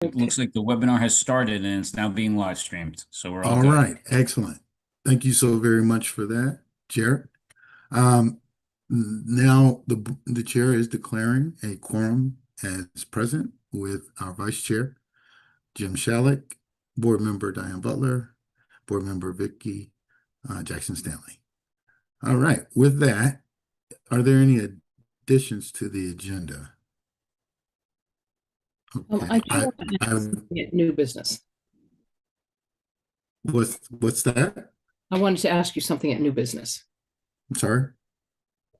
It looks like the webinar has started and it's now being live streamed, so we're all All good. right, excellent. Thank you so very much for that, Chair. Um, Now the chair is declaring a quorum as present with our vice chair, Jim Shallek, board member Diane Butler, board member Vicky Jackson Stanley. All right, with that, are there any additions to the agenda? I Okay, do want to ask something at new business. what's that? I wanted to ask you something at new business. I'm sorry.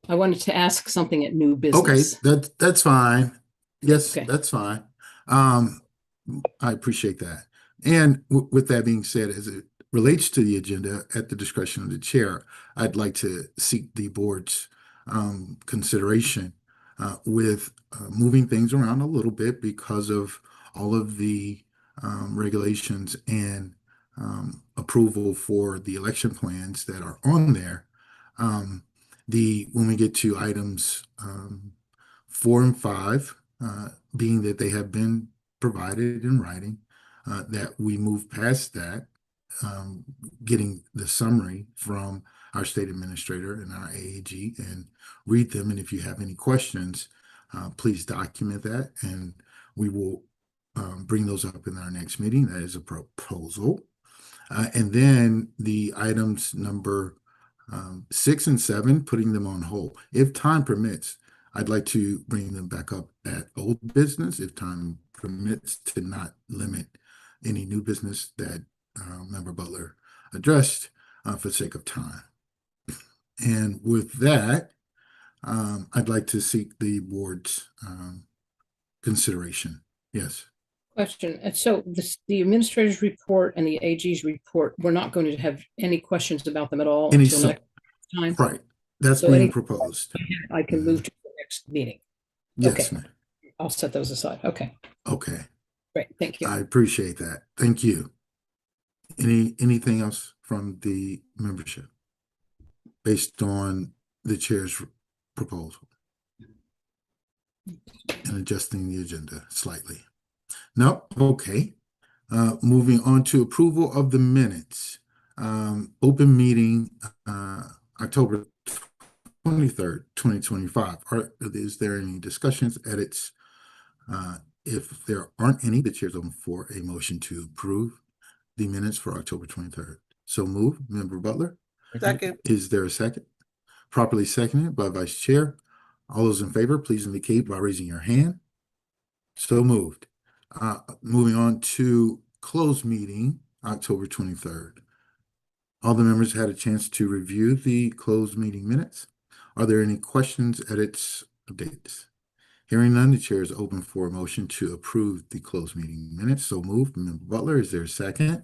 I wanted to ask something at new Okay, business. that's fine. Yes, Okay. that's fine. Um, I appreciate that. And with that being said, as it relates to the agenda, at the discretion of the chair, I'd like to seek the board's consideration with moving things around a little bit because of all of the regulations and approval for the election plans that are on there. When we get to items 4 and 5, being that they have been provided in writing, that we move past that, getting the summary from our state administrator and our AAG and read them. And if you have any questions, please document that and we will bring those up in our next meeting. That is a proposal. And then the items number 6 and 7, putting them on hold. If time permits, I'd like to bring them back up at old business, if time permits, to not limit any new business that Member Butler addressed for sake of time. And with that, I'd like to seek the board's consideration. Yes. Question. And so the administrator's report and the AG's report, we're not going to have any questions about them at all Any until so- next time. Right. That's So being any- proposed. I can move to the next meeting. Yes, Okay. ma'am. I'll set those aside. Okay. Okay. Great. Thank you. I appreciate that. Thank you. Anything else from the membership based on the chair's proposal and adjusting the agenda slightly? No? Okay. Moving on to approval of the minutes. Open meeting, October 23rd, 2025. Is there any discussions, edits? If there aren't any, the chair's open for a motion to approve the minutes for October 23rd. So move, Member Butler. Second. Is there a second? Properly seconded by Vice Chair. All those in favor, please indicate by raising your hand. So moved. Moving on to closed meeting, October 23rd. All the members had a chance to review the closed meeting minutes. Are there any questions, edits, updates? Hearing none, the chair is open for a motion to approve the closed meeting minutes. So moved. Member Butler, is there a second?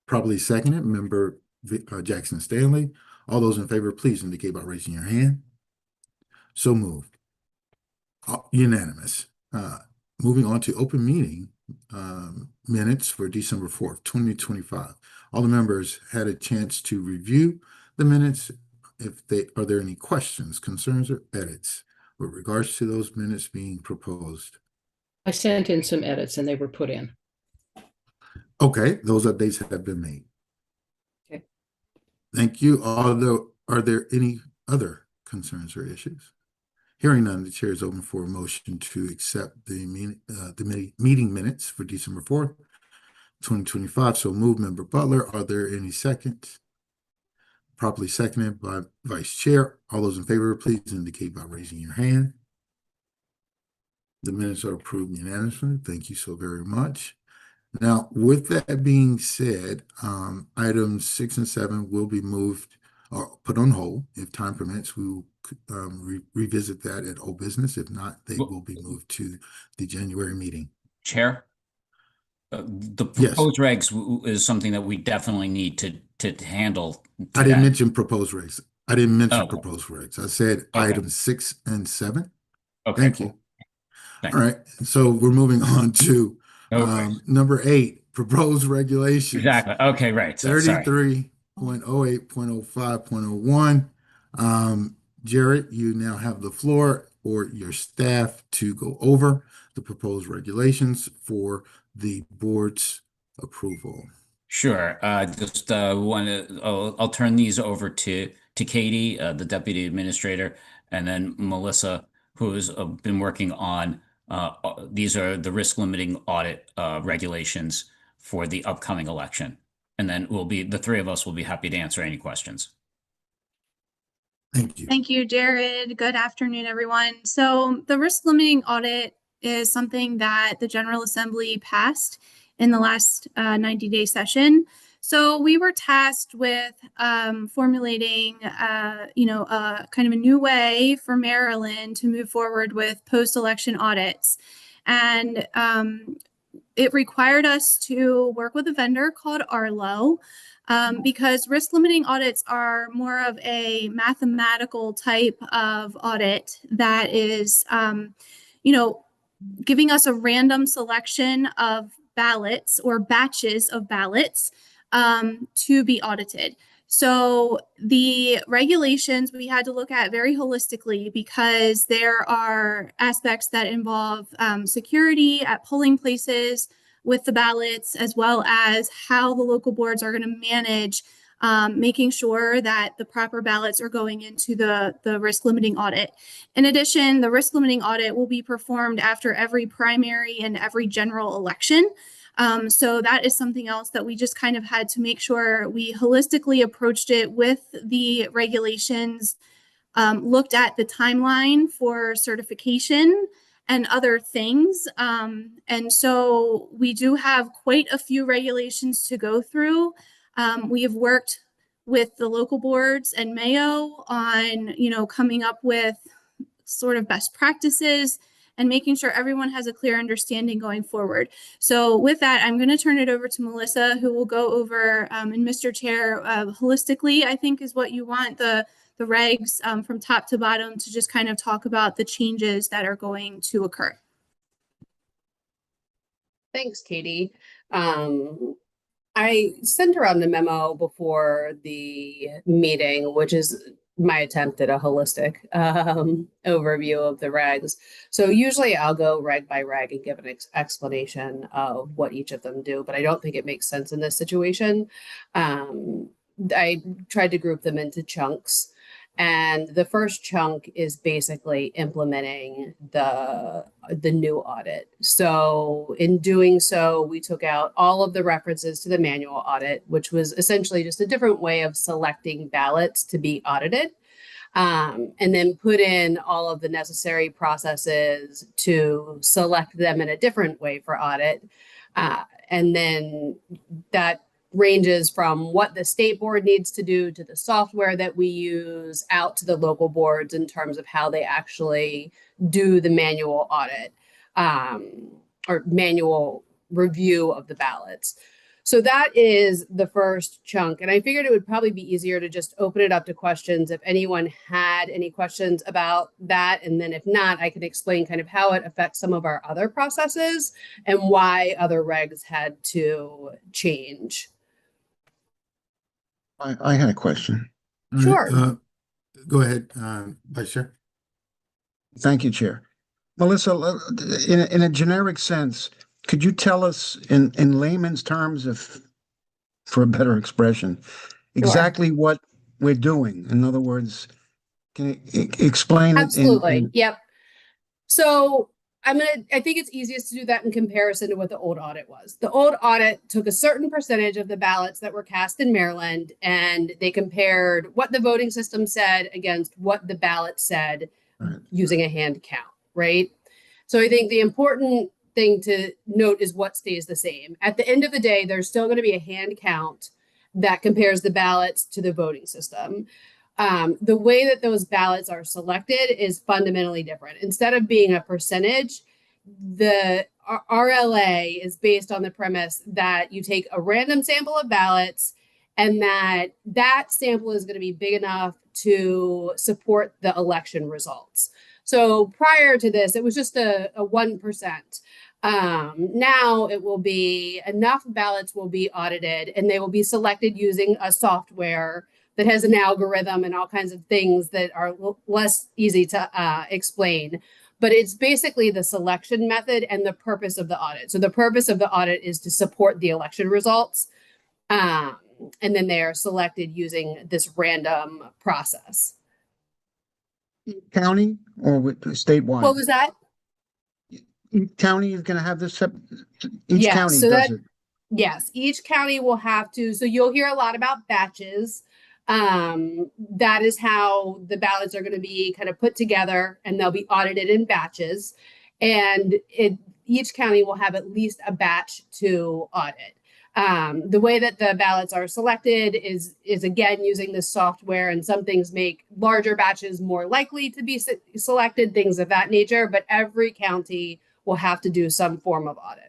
Properly seconded, Member Jackson Stanley. All those in favor, please indicate by raising your hand. So moved. Unanimous. Moving on to open meeting minutes for December 4th, 2025. All the members had a chance to review the minutes. Are there any questions, concerns, or edits with regards to those minutes being proposed? I sent in some edits and they were put in. Okay, those updates have been made. Okay. Thank you. Are there any other concerns or issues? Hearing none, the chair is open for a motion to accept the meeting minutes for December 4th, 2025. So move, Member Butler. Are there any seconds? Properly seconded by Vice Chair. All those in favor, please indicate by raising your hand. The minutes are approved unanimously. Thank you so very much. Now, with that being said, items 6 and 7 will be moved or put on hold. If time permits, we will revisit that at old business. If not, they will be moved to the January meeting. Chair, the Yes. proposed regs is something that we definitely need to handle. I didn't today. mention proposed regs. I didn't mention Oh. proposed regs. I said Okay. items 6 and 7. Okay, Thank cool. you. Thank All right. So we're moving on to Okay. number 8, proposed regulations. Exactly. Okay, right. So, sorry. 33.08.05.01. Jared, you now have the floor or your staff to go over the proposed regulations for the board's approval. Sure. Just want to, I'll turn these over to Katie, the deputy administrator, and then Melissa, who has been working on, these are the risk limiting audit regulations for the upcoming election. And then the three of us will be happy to answer any questions. Thank you. Thank you, Jared. Good afternoon, everyone. So the risk limiting audit is something that the General Assembly passed in the last 90-day session. So we were tasked with formulating, kind of a new way for Maryland to move forward with post-election audits. And it required us to work with a vendor called Arlo, because risk limiting audits are more of a mathematical type of audit that is, giving us a random selection of ballots or batches of ballots to be audited. So the regulations we had to look at very holistically, because there are aspects that involve security at polling places with the ballots, as well as how the local boards are going to manage making sure that the proper ballots are going into the risk limiting audit. In addition, the risk limiting audit will be performed after every primary and every general election. So that is something else that we just kind of had to make sure we holistically approached it with the regulations, looked at the timeline for certification and other things. And so we do have quite a few regulations to go through. We have worked with the local boards and Mayo on, coming up with sort of best practices and making sure everyone has a clear understanding going forward. So with that, I'm going to turn it over to Melissa, who will go over, and Mr. Chair, holistically, I think is what you want, the regs from top to bottom, to just kind of talk about the changes that are going to occur. Thanks, Katie. I sent around the memo before the meeting, which is my attempt at a holistic overview of the regs. So usually I'll go reg by reg and give an explanation of what each of them do, but I don't think it makes sense in this situation. I tried to group them into chunks. And the first chunk is basically implementing the new audit. So in doing so, we took out all of the references to the manual audit, which was essentially just a different way of selecting ballots to be audited, and then put in all of the necessary processes to select them in a different way for audit. And then that ranges from what the state board needs to do to the software that we use out to the local boards in terms of how they actually do the manual audit or manual review of the ballots. So that is the first chunk. And I figured it would probably be easier to just open it up to questions if anyone had any questions about that. And then if not, I can explain kind of how it affects some of our other processes and why other regs had to change. I had a question. All right, Sure. Go ahead, Vice Chair. Thank you, Chair. Melissa, in a generic sense, could you tell us in layman's terms, if for a better expression, exactly what we're doing? In other words, can you explain it? Absolutely. Yep. So I think it's easiest to do that in comparison to what the old audit was. The old audit took a certain percentage of the ballots that were cast in Maryland, and they compared what the voting system said against what the ballot said using a hand count, right? So I think the important thing to note is what stays the same. At the end of the day, there's still going to be a hand count that compares the ballots to the voting system. The way that those ballots are selected is fundamentally different. Instead of being a percentage, the RLA is based on the premise that you take a random sample of ballots and that sample is going to be big enough to support the election results. So prior to this, it was just a 1%. Now it will be enough ballots will be audited and they will be selected using a software that has an algorithm and all kinds of things that are less easy to explain. but it's basically the selection method and the purpose of the audit. So the purpose of the audit is to support the election results. And then they are selected using this random process. County or statewide? What was that? Each county is gonna have this, each Yeah, county so does that- it. Yes, each county will have to, so you'll hear a lot about batches. That is how the ballots are going to be kind of put together, and they'll be audited in batches. And each county will have at least a batch to audit. The way that the ballots are selected is again using this software, and some things make larger batches more likely to be selected, things of that nature, but every county will have to do some form of audit.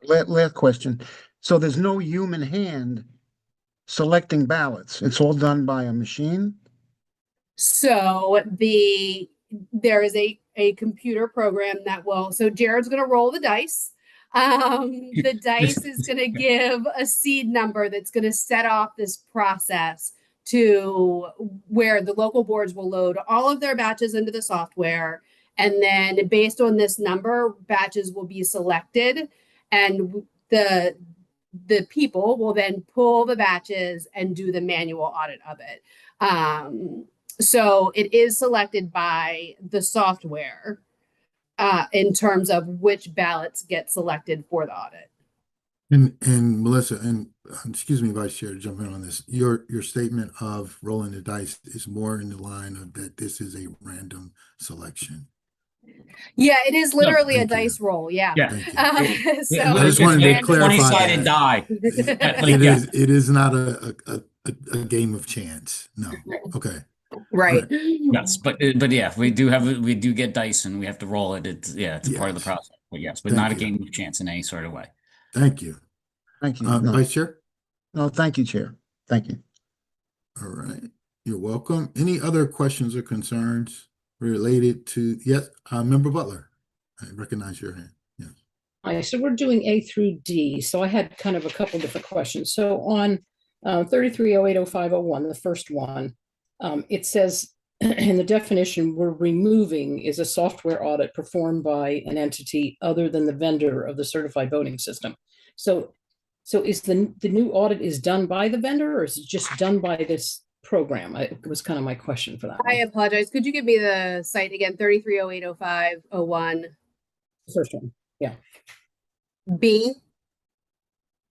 Last question. So there's no human hand selecting ballots. It's all done by a machine? So there is a computer program that will, so Jared's going to roll the dice. The dice is going to give a seed number that's going to set off this process to where the local boards will load all of their batches into the software. And then based on this number, batches will be selected, and the people will then pull the batches and do the manual audit of it. So it is selected by the software in terms of which ballots get selected for the audit. And Melissa, and excuse me, Vice Chair, to jump in on this. Your statement of rolling the dice is more in the line of that this is a random selection. Yeah, it is literally a thank you. dice roll. Yeah. Yeah. Thank you. So I just wanted to clarify 20-sided that. die. It Yeah. is. It is not a game of chance. No. Okay. right. Yes, but yeah, we do get dice and we have to roll it. It's a part of the Yes. process. But yes, but Thank not a you. game of chance in any sort of way. Thank you. Thank you. No, Vice Chair. no, thank you, Chair. Thank you. All right. You're welcome. Any other questions or concerns related to, yes, Member Butler? I recognize your hand. Yes. Hi, so we're doing A through D. So I had kind of a couple different questions. So on 33080501, the first one, it says in the definition, we're removing is a software audit performed by an entity other than the vendor of the certified voting system. So is the new audit is done by the vendor, or is it just done by this program? It was kind of my question for that I one. apologize. Could you give me the site again? 33080501 First one, yeah. B.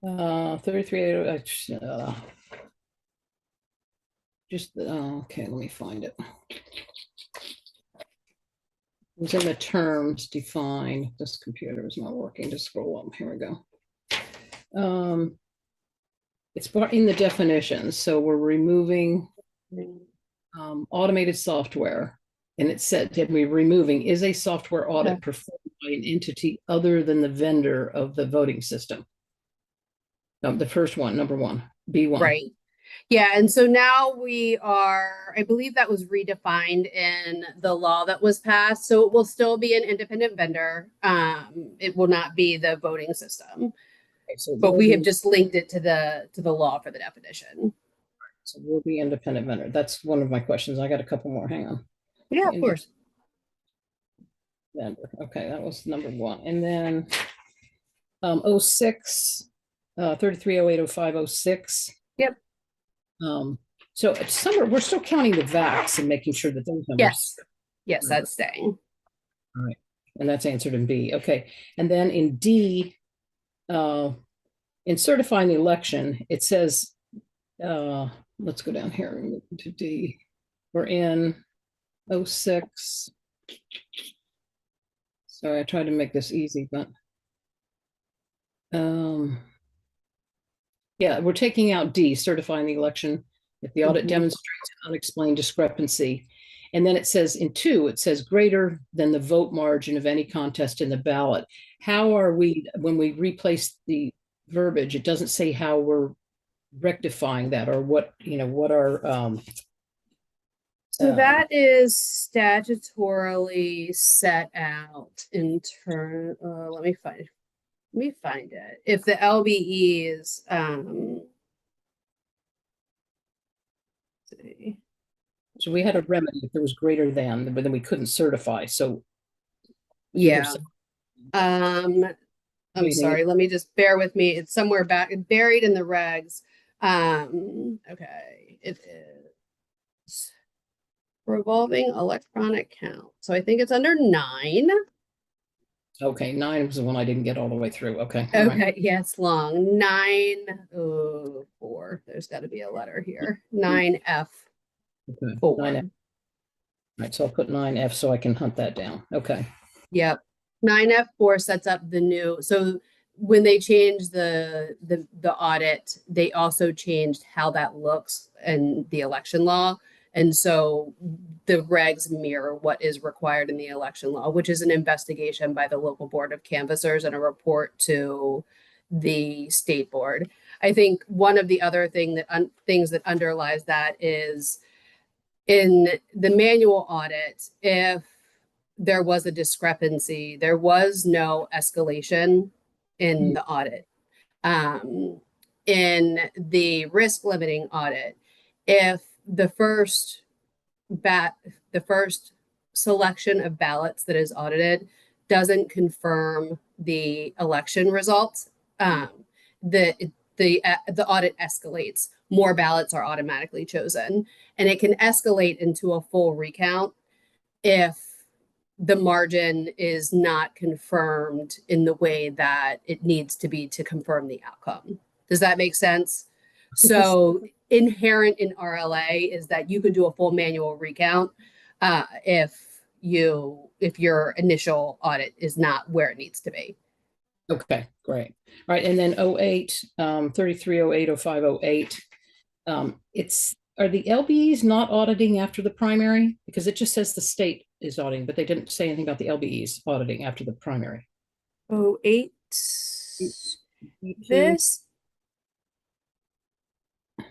3308, okay, let me find it. It was in the terms defined. This computer is not working. Just scroll up. Here we go. It's in the definitions. So we're removing automated software, and it said that we're removing is a software audit performed by an entity other than the vendor of the voting system. The first one, number one, B1. Right. Yeah, and so now we are, I believe that was redefined in the law that was passed. So it will still be an independent vendor. It will not be the voting system, Okay, so but we'll we have be- just linked it to the law for the definition. So we'll be independent vendor. That's one of my questions. I got a couple more. Hang on. Yeah, of course. Vendor. Okay, that was number one. And then 06, 33080506. Yep. So we're still counting the VAX and making sure that those numbers. Yes. Yes, that's staying. And that's answered in B. Okay. And then in D, in certifying the election, it says, let's go down here to D. We're in 06. Sorry, I tried to make this easy, but yeah, we're taking out D, certifying the election if the audit demonstrates an unexplained discrepancy. And then it says in 2, it says greater than the vote margin of any contest in the ballot. How are we, when we replace the verbiage, it doesn't say how we're rectifying that or what, what our So that is statutorily set out in turn. Let me find it. If the LBEs, let's see. so we had a remedy if there was greater than, but then we couldn't certify. So Yeah. I'm do you think sorry, let me just bear with me. It's somewhere back buried in the regs. Okay, it is revolving electronic count. So I think it's under 9. Okay, 9 was the one I didn't get all the way through. Okay. all right. Okay, yeah, it's long. 9, 4. There's got to be a letter here. 9F Okay. 4. 9F. All right, so I'll put 9F so I can hunt that down. Okay. Yep. 9F4 sets up the new, so when they changed the audit, they also changed how that looks in the election law. And so the regs mirror what is required in the election law, which is an investigation by the local board of canvassers and a report to the state board. I think one of the other things that underlies that is in the manual audit, if there was a discrepancy, there was no escalation in the audit. In the risk limiting audit, if the first selection of ballots that is audited doesn't confirm the election results, the audit escalates. More ballots are automatically chosen, and it can escalate into a full recount if the margin is not confirmed in the way that it needs to be to confirm the outcome. Does that make sense? So inherent in RLA is that you can do a full manual recount if your initial audit is not where it needs to be. Okay, great. All right, and then 08, 3308, 0508. Are the LBEs not auditing after the primary? Because it just says the state is auditing, but they didn't say anything about the LBEs auditing after the primary. 08. This.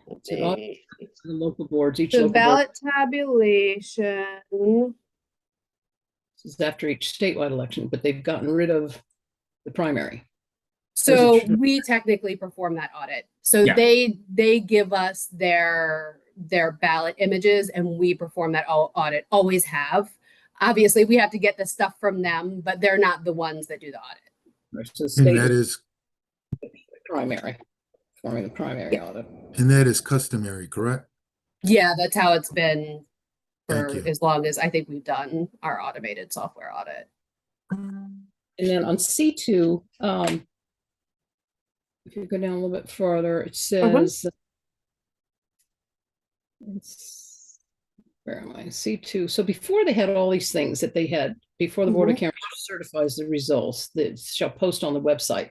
It's an audit for the local boards, each The local board ballot tabulation. is after each statewide election, but they've gotten rid of the primary. So true? we technically perform that audit. So Yeah. they give us their ballot images and we perform that audit, always have. Obviously, we have to get the stuff from them, but they're not the ones that do the audit. So the And state that is is, primary, forming the primary audit. and that is customary, correct? Yeah, that's how it's been Thank for you. as long as I think we've done our automated software audit. And then on C2, if you go down a little bit farther, it says, where am I? C2. So before they had all these things that they had, before the Board of Canvassers certifies the results, that shall post on the website.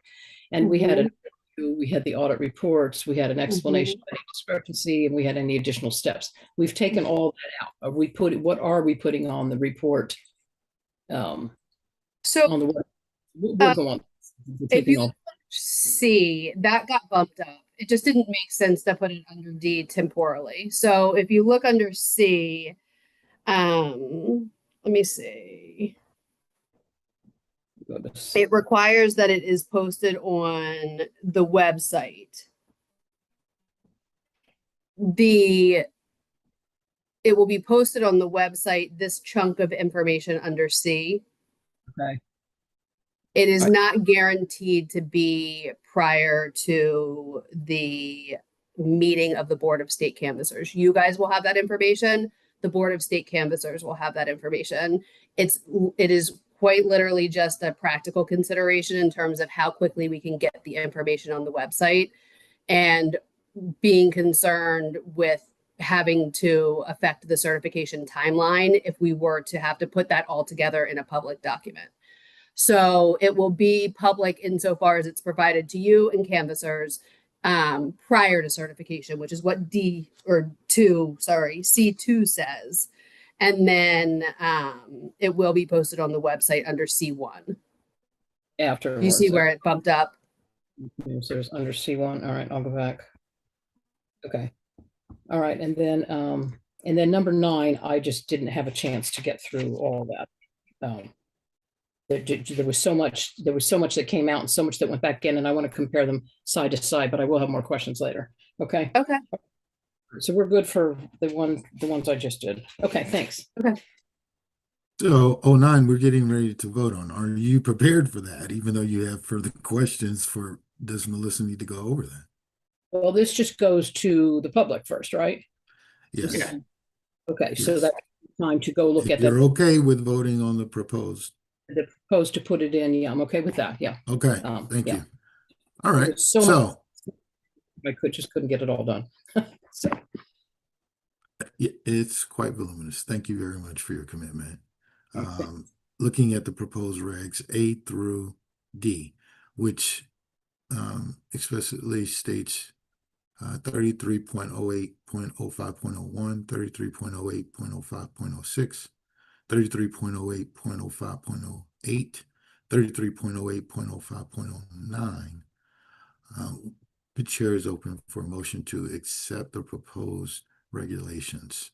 And we had we had the audit reports, we had an explanation of any discrepancy, and we had any additional steps. We've taken all that out. What are we putting on the report? So On the web? We'll go on. We're if taking you all- see, that got bumped up. It just didn't make sense to put it under D temporally. So if you look under C, let me see. go to C. It requires that it is posted on the website. It will be posted on the website, this chunk of information under C. Okay. It is Right. not guaranteed to be prior to the meeting of the Board of State Canvassers. You guys will have that information. The Board of State Canvassers will have that information. It is quite literally just a practical consideration in terms of how quickly we can get the information on the website and being concerned with having to affect the certification timeline if we were to have to put that all together in a public document. So it will be public insofar as it's provided to you and canvassers prior to certification, which is what C2 says. And then it will be posted on the website under C1. Afterwards. You see where it bumped up? So there's under C1. All right, I'll go back. Okay. All right, and then number 9, I just didn't have a chance to get through all that. There was so much that came out and so much that went back in, and I want to compare them side to side, but I will have more questions later. Okay. Okay. So we're good for the ones I just did. Okay, thanks. Okay. So, 09, we're getting ready to vote on. Are you prepared for that, even though you have further questions for, does Melissa need to go over that? Well, this just goes to the public first, right? Yes. Okay, so Yes. that's time to go look If at you're that, okay with voting on the proposed, propose to put it in. Yeah, I'm okay with that. Yeah. okay, thank Yeah. you. All right, There's so much so I couldn't get it all done. So, it's quite voluminous. Thank you very much for your commitment. okay. Looking at the proposed regs A through D, which explicitly states 33.08.05.01, 33.08.05.06, 33.08.05.08, 33.08.05.09. The chair is open for a motion to accept the proposed regulations.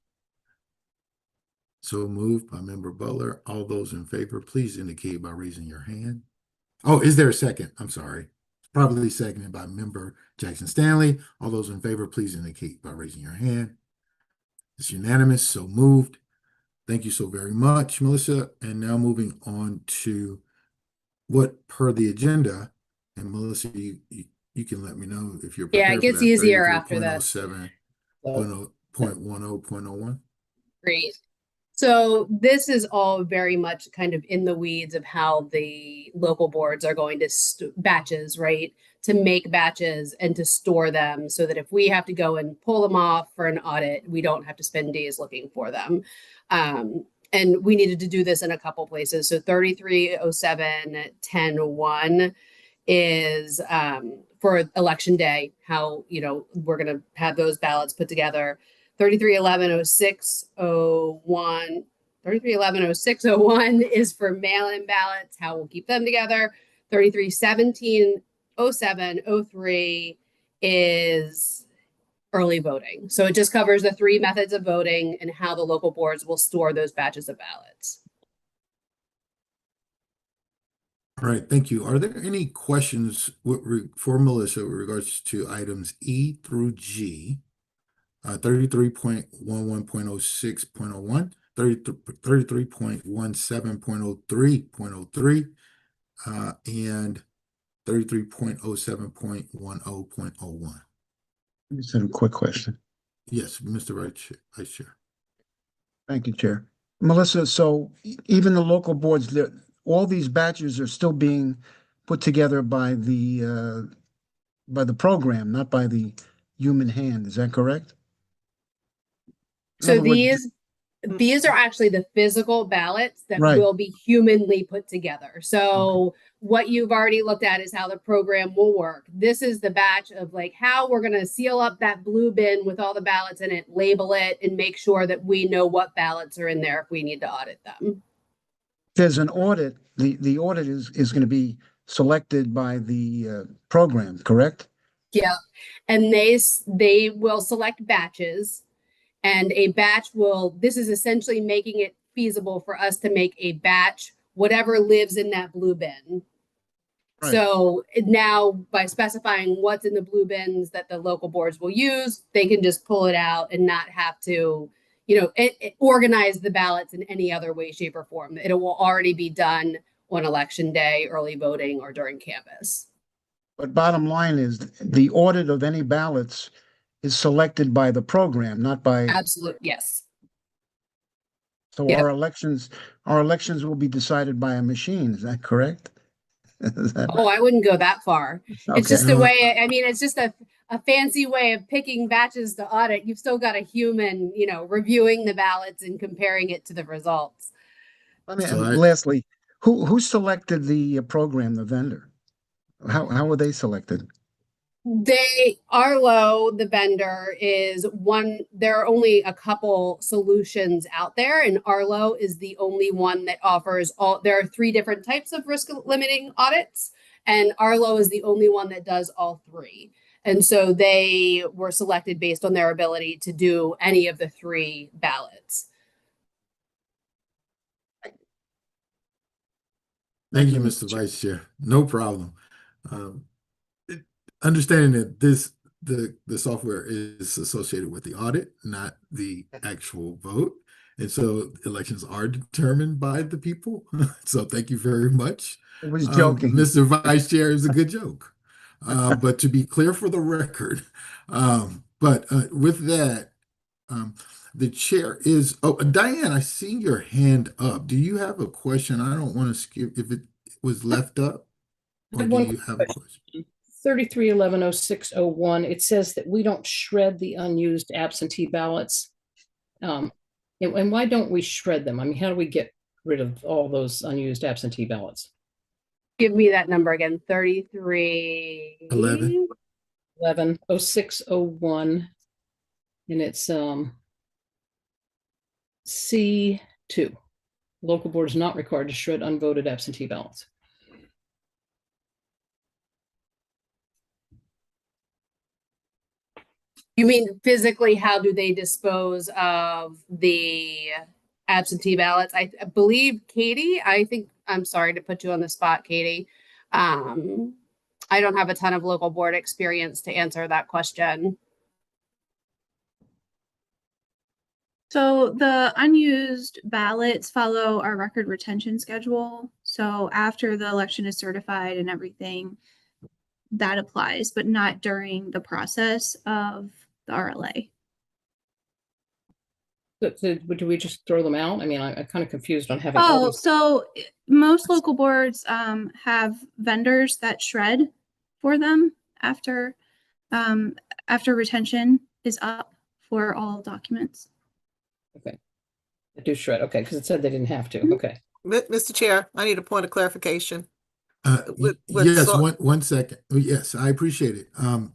So moved by Member Butler. All those in favor, please indicate by raising your hand. Oh, is there a second? I'm sorry. Probably seconded by Member Jackson Stanley. All those in favor, please indicate by raising your hand. It's unanimous, so moved. Thank you so very much, Melissa. And now moving on to what per the agenda, and Melissa, you can let me know if you're Yeah, prepared it for gets that. easier after this. 33.07.10.1.01. Great. So this is all very much kind of in the weeds of how the local boards are going to batches, right? To make batches and to store them so that if we have to go and pull them off for an audit, we don't have to spend days looking for them. And we needed to do this in a couple places. So 3307.10.1 is for election day, how, we're going to have those ballots put together. 33110601 33110601 is for mail-in ballots, how we'll keep them together. 33170703 is early voting. So it just covers the three methods of voting and how the local boards will store those batches of ballots. All right, thank you. Are there any questions for Melissa with regards to items E through G? 33.11.06.01, 33.17.03.03, and 33.07.10.01. Just a quick question. Yes, Mr. Vice Chair. Thank you, Chair. Melissa, so even the local boards, all these batches are still being put together by the program, not by the human hand. Is that correct? In So other words, these are actually the physical ballots that Right. will be humanly put together. So what you've already looked at is how the program will work. This is the batch of like how we're going to seal up that blue bin with all the ballots in it, label it, and make sure that we know what ballots are in there if we need to audit them. there's an audit. The audit is going to be selected by the program, correct? Yeah. And they will select batches. And a batch this is essentially making it feasible for us to make a batch, whatever lives in that blue bin. Right. So now by specifying what's in the blue bins that the local boards will use, they can just pull it out and not have to, organize the ballots in any other way, shape, or form. It will already be done on election day, early voting, or during canvass. But bottom line is the audit of any ballots is selected by the program, not by. Absolutely, yes. So Yep. our elections will be decided by a machine. Is that correct? Is that- Oh, I wouldn't go that far. It's just Okay. a way, it's just a fancy way of picking batches to audit. You've still got a human, reviewing the ballots and comparing it to the results. Lastly, who selected the program, the vendor? How were they selected? Arlo, the vendor, is one. There are only a couple solutions out there, and Arlo is the only one that offers all. There are three different types of risk limiting audits, and Arlo is the only one that does all three. And so they were selected based on their ability to do any of the three ballots. Thank you, Mr. Vice Chair. No problem. Understanding that the software is associated with the audit, not the actual vote. And so elections are determined by the people. So thank you very much. I was joking. Mr. Vice Chair, is a good joke. But to be clear for the record, with that, the chair is, oh, Diane, I see your hand up. Do you have a question? I don't want to skip if it was left up. I Or have do one you have a question? 33110601, it says that we don't shred the unused absentee ballots. And why don't we shred them? I mean, how do we get rid of all those unused absentee ballots? Give me that number again, 33. 11. 110601, and it's C2. Local board is not required to shred unvoted absentee ballots. You mean physically, how do they dispose of the absentee ballots? I believe Katie, I'm sorry to put you on the spot, Katie. I don't have a ton of local board experience to answer that question. So the unused ballots follow our record retention schedule. So after the election is certified and everything, that applies, but not during the process of the RLA. Do we just throw them out? I mean, I'm kind of confused on having all Oh, these. so most local boards have vendors that shred for them after retention is up for all documents. Okay. I do shred. Okay, because it said they didn't have to. Mhm. Okay. Mr. Chair, I need a point of clarification. With Yes, sort- one second. Oh, yes, I appreciate it. I'm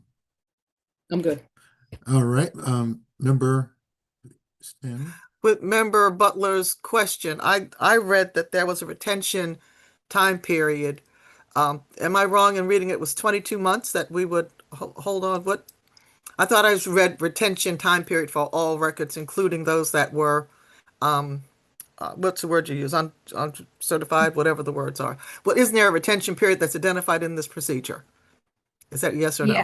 good. All right, member Stanley. With Member Butler's question, I read that there was a retention time period. Am I wrong in reading it was 22 months that we would hold on? What? I thought I read retention time period for all records, including those that were, what's the word you use? Uncertified, whatever the words are. Well, isn't there a retention period that's identified in this procedure? Is that yes or no?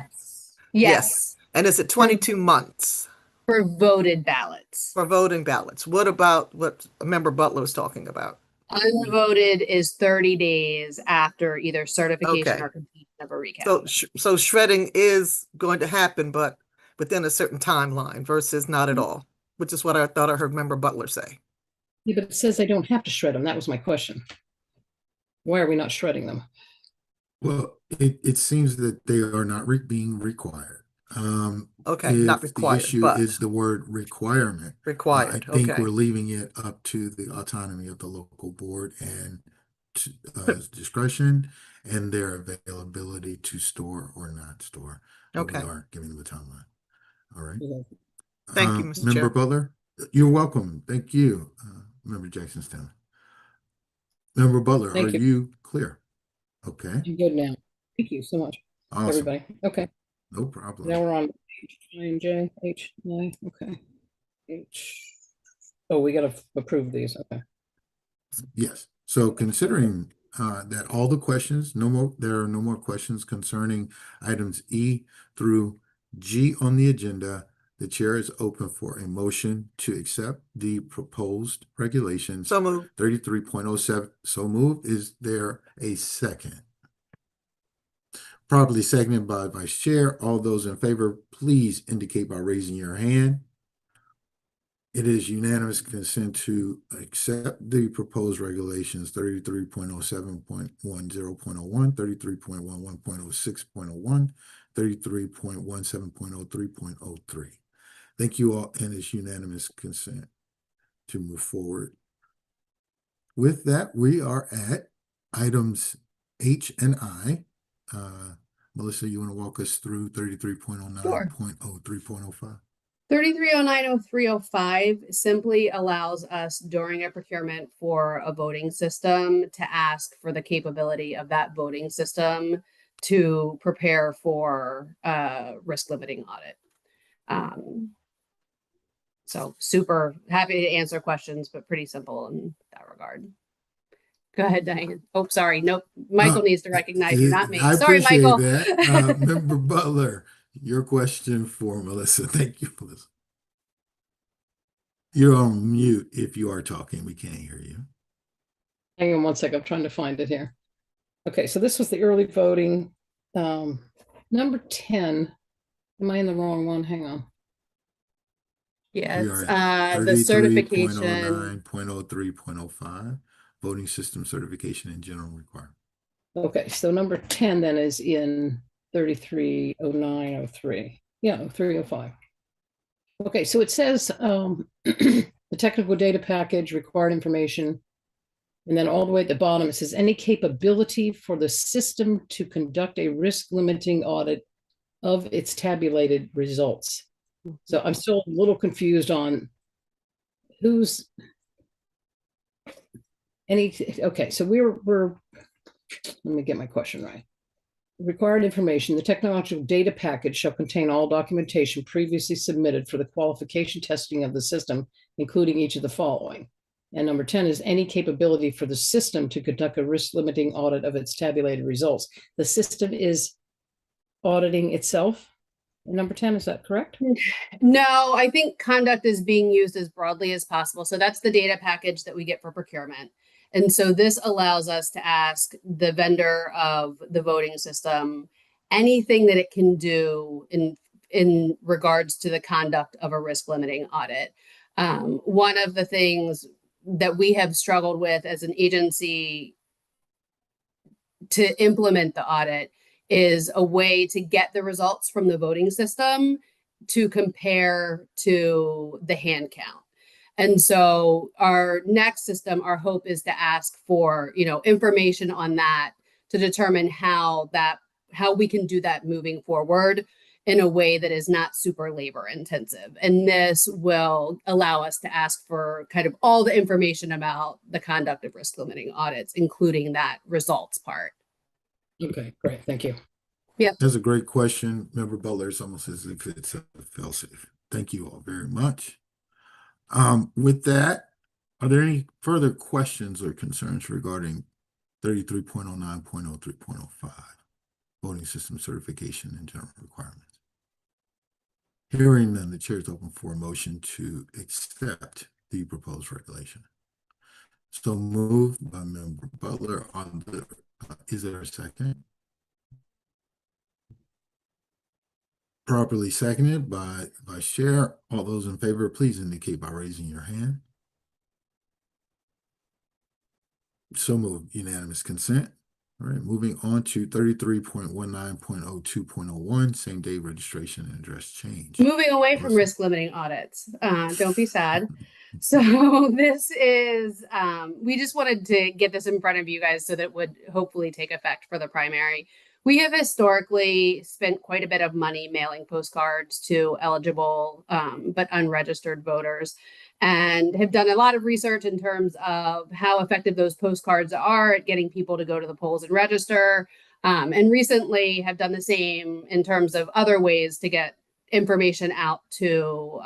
Yes. And is it 22 months For voted ballots. for voting ballots? What about what Member Butler was talking about? Unvoted is 30 days after either certification Okay. or completion of a recount. So shredding is going to happen, but within a certain timeline versus not at all, which is what I thought I heard Member Butler say. Yeah, but it says they don't have to shred them. That was my question. Why are we not shredding them? Well, it seems that they are not being required. Okay, not If required, the issue but is the word requirement. required. I think Okay. we're leaving it up to the autonomy of the local board and discretion and their availability to store or not store. But we Okay. are giving them a timeline. All right. Thank you, Mr. Member Chair. Butler, you're welcome. Thank you, Member Jackson Stanley. Member Butler, are Thank you. you clear? Okay, I'm good now. Thank you so much, awesome. everybody. Okay, No problem. now we're on H9J, H9, okay. Oh, we gotta approve these, okay. Yes, so considering that all the questions, there are no more questions concerning items E through G on the agenda, the chair is open for a motion to accept the proposed regulations. So moved. 33.07, so moved. Is there a second? Properly seconded by Vice Chair. All those in favor, please indicate by raising your hand. It is unanimous consent to accept the proposed regulations 33.07.10.01, 33.11.06.01, 33.17.03.03. Thank you all, and it's unanimous consent to move forward. With that, we are at items H and I. Melissa, you want to walk us through 33.09.03.05? 33090305 simply allows us during a procurement for a voting system to ask for the capability of that voting system to prepare for a risk limiting audit. So super happy to answer questions, but pretty simple in that regard. Go ahead, Diane. Oh, sorry. Nope. Michael needs to recognize you, not me. I Sorry, appreciate Michael. that. Member Butler, your question for Melissa. Thank you, Melissa. You're on mute if you are talking. We can't hear you. Hang on one second, I'm trying to find it here. Okay, so this was the early voting. Number 10. Am I in the wrong one? Hang on. Yes, We are the 33.09, certification. 0.03, 0.05, voting system certification and general requirement. Okay, so number 10 then is in 330903. Yeah, 0305. Okay, so it says the technical data package, required information. And then all the way at the bottom, it says any capability for the system to conduct a risk limiting audit of its tabulated results. So I'm still a little confused on who's okay, so we're let me get my question right. Required information, the technological data package shall contain all documentation previously submitted for the qualification testing of the system, including each of the following. And number 10 is any capability for the system to conduct a risk limiting audit of its tabulated results. The system is auditing itself. Number 10, is that correct? No, I think conduct is being used as broadly as possible. So that's the data package that we get for procurement. And so this allows us to ask the vendor of the voting system anything that it can do in regards to the conduct of a risk limiting audit. One of the things that we have struggled with as an agency to implement the audit is a way to get the results from the voting system to compare to the hand count. And so our next system, our hope is to ask for, information on that to determine how we can do that moving forward in a way that is not super labor intensive. And this will allow us to ask for kind of all the information about the conduct of risk limiting audits, including that results part. Okay, great. Thank you. That's a great question. Member Butler, it's almost as if it's a fail-safe. Thank you all very much. With that, are there any further questions or concerns regarding 33.09.03.05, voting system certification and general requirements? Hearing none, the chair is open for a motion to accept the proposed regulation. So moved by Member Butler. Is there a second? Properly seconded by Vice Chair. All those in favor, please indicate by raising your hand. So moved. Unanimous consent. All right, moving on to 33.19.02.01, same day registration and address change. Moving away from Melissa. risk limiting audits. Don't be sad. So this is, we just wanted to get this in front of you guys so that it would hopefully take effect for the primary. We have historically spent quite a bit of money mailing postcards to eligible but unregistered voters, and have done a lot of research in terms of how effective those postcards are at getting people to go to the polls and register. And recently have done the same in terms of other ways to get information out to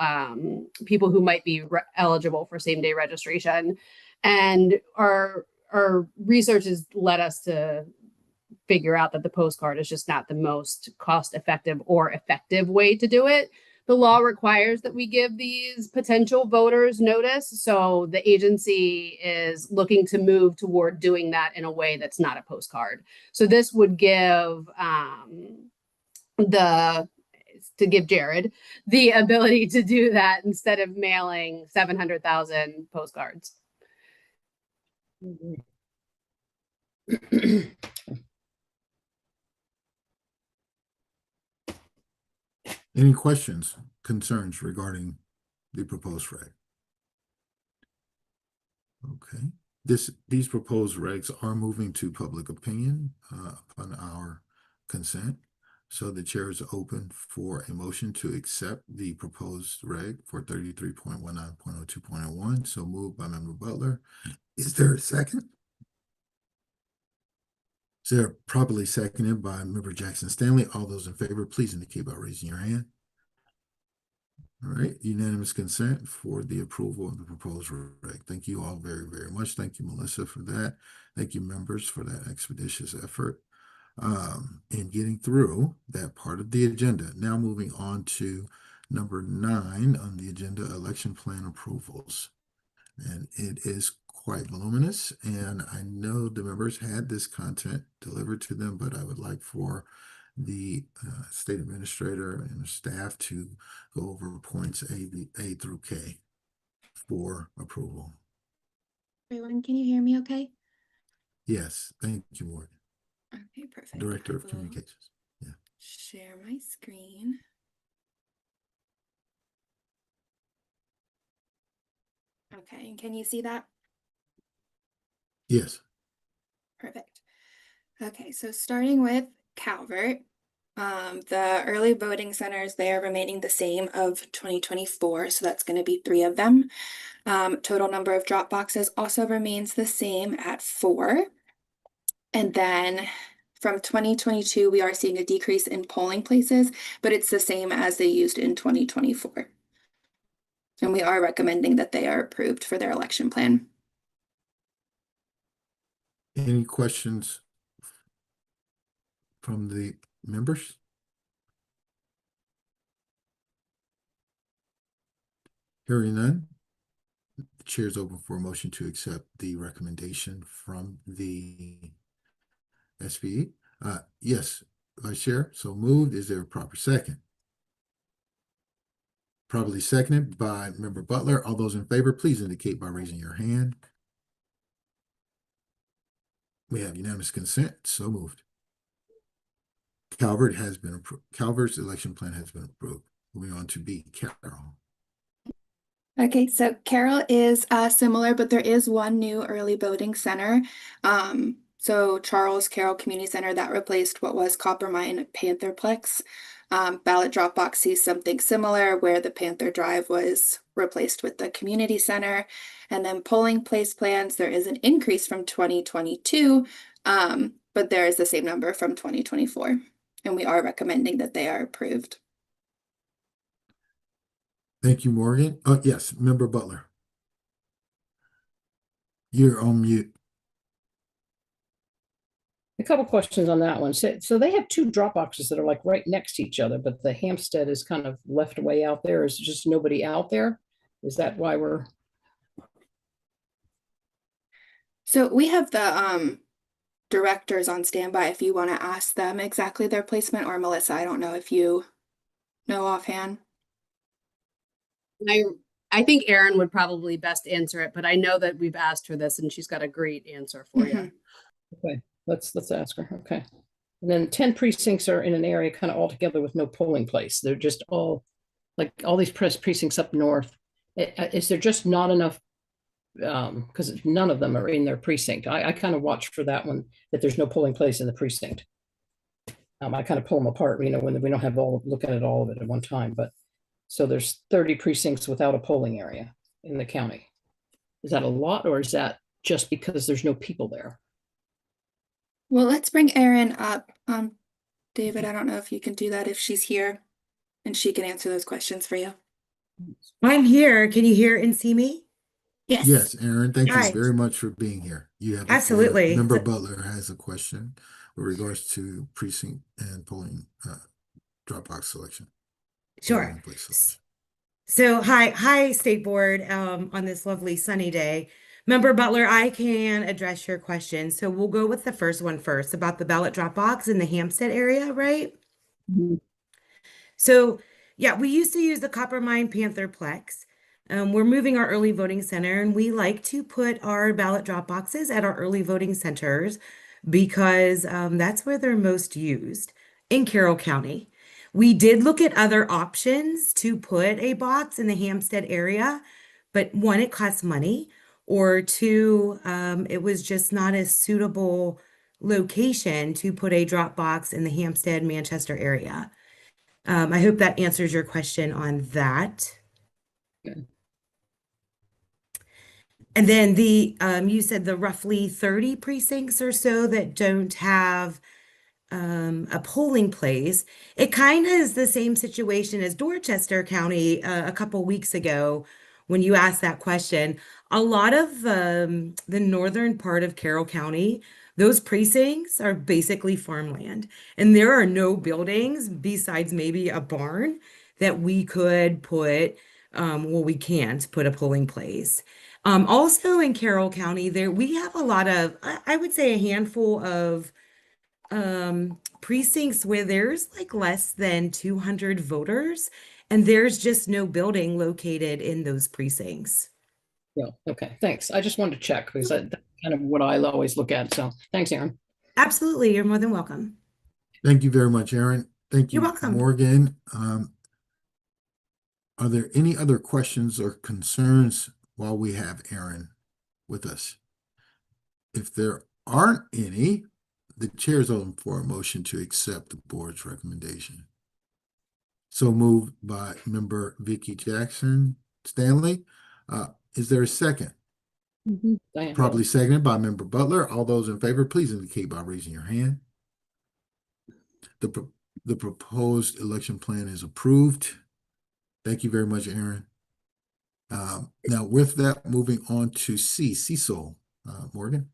people who might be eligible for same-day registration. And our research has led us to figure out that the postcard is just not the most cost-effective or effective way to do it. The law requires that we give these potential voters notice. So the agency is looking to move toward doing that in a way that's not a postcard. So this would give Jared the ability to do that instead of mailing 700,000 postcards. Any questions, concerns regarding the proposed reg? Okay, these proposed regs are moving to public opinion upon our consent. So the chair is open for a motion to accept the proposed reg for 33.19.02.01. So moved by Member Butler. Is there a second? Is there properly seconded by Member Jackson Stanley? All those in favor, please indicate by raising your hand. All right, unanimous consent for the approval of the proposed reg. Thank you all very, very much. Thank you, Melissa, for that. Thank you, members, for that expeditious effort in getting through that part of the agenda. Now moving on to Number 9 on the agenda, election plan approvals. And it is quite voluminous, and I know the members had this content delivered to them, but I would like for the state administrator and the staff to go over points A through K for approval. Everyone, can you hear me okay? Yes, thank you, Morgan, Okay, perfect. Director I of will Communications. Yeah. share my screen. Okay, and can you see that? Yes. Perfect. Okay, so starting with Calvert, the early voting centers, they are remaining the same of 2024, so that's going to be 3 of them. Total number of drop boxes also remains the same at 4. And then from 2022, we are seeing a decrease in polling places, but it's the same as they used in 2024. And we are recommending that they are approved for their election plan. Any questions from the members? Hearing none, the chair is open for a motion to accept the recommendation from the SBE. Yes, Vice Chair, so moved. Is there a proper second? Properly seconded by Member Butler. All those in favor, please indicate by raising your hand. We have unanimous consent, so moved. Calvert has been approved. Calvert's election plan has been approved. Moving on to B, Carroll. Okay, so Carroll is similar, but there is one new early voting center. So Charles Carroll Community Center that replaced what was Coppermine Pantherplex. Ballot Dropbox sees something similar where the Panther Drive was replaced with the community center. And then polling place plans, there is an increase from 2022, but there is the same number from 2024. And we are recommending that they are approved. Thank you, Morgan. Oh, yes, Member Butler. You're on mute. A couple questions on that one. So they have 2 drop boxes that are like right next to each other, but the Hampstead is kind of left way out there. Is just nobody out there? Is that why we're? So we have the directors on standby if you want to ask them exactly their placement, or Melissa, I don't know if you know offhand. I think Erin would probably best answer it, but I know that we've asked her this and she's got a great answer for you. Okay, let's ask her. Okay. And then 10 precincts are in an area kind of all together with no polling place. They're just all like all these precincts up north. Is there just not enough? Because none of them are in their precinct. I kind of watch for that one, that there's no polling place in the precinct. I kind of pull them apart, when we don't have look at all of it at one time. But so there's 30 precincts without a polling area in the county. Is that a lot, or is that just because there's no people there? Well, let's bring Erin up. David, I don't know if you can do that if she's here, and she can answer those questions for you. I'm here. Can you hear and see me? Yes. Yes, Aaron, thank you Hi. very much for being here. You have the floor. Absolutely. Member Butler has a question with regards to precinct and polling Dropbox selection. Sure. Polling place selection. So hi, State Board, on this lovely sunny day. Member Butler, I can address your question. So we'll go with the first one first about the ballot drop box in the Hampstead area, right? Mhm. So yeah, we used to use the Coppermine Pantherplex. We're moving our early voting center, and we like to put our ballot drop boxes at our early voting centers because that's where they're most used in Carroll County. We did look at other options to put a box in the Hampstead area, but 1, it costs money, or 2, it was just not a suitable location to put a drop box in the Hampstead, Manchester area. I hope that answers your question on that. Okay. And then you said the roughly 30 precincts or so that don't have a polling place. It kind of is the same situation as Dorchester County a couple weeks ago when you asked that question. A lot of the northern part of Carroll County, those precincts are basically farmland, and there are no buildings besides maybe a barn that we could put, well, we can't put a polling place. Also in Carroll County, there we have a lot of, I would say a handful of precincts where there's like less than 200 voters, and there's just no building located in those precincts. Yeah, okay, thanks. I just wanted to check because that's kind of what I always look at. So thanks, Aaron. Absolutely, you're more than welcome. Thank you very much, Aaron. Thank you, You're welcome. Morgan. Are there any other questions or concerns while we have Aaron with us? If there aren't any, the chair is open for a motion to accept the board's recommendation. So moved by member Vicky Jackson Stanley. Is there a second? Diane. Properly seconded by member Butler. All those in favor, please indicate by raising your hand. The proposed election plan is approved. Thank you very much, Aaron. Now with that, moving on to Cecil, Morgan.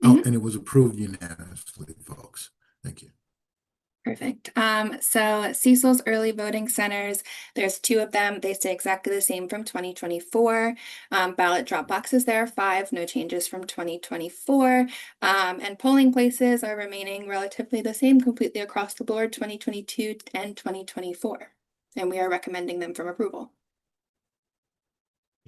Oh, and it was approved unanimously, folks. Thank you. Perfect. So Cecil's early voting centers, there's 2 of them. They stay exactly the same from 2024. Ballot drop boxes, there are 5, no changes from 2024. And polling places are remaining relatively the same completely across the board, 2022 and 2024. And we are recommending them for approval.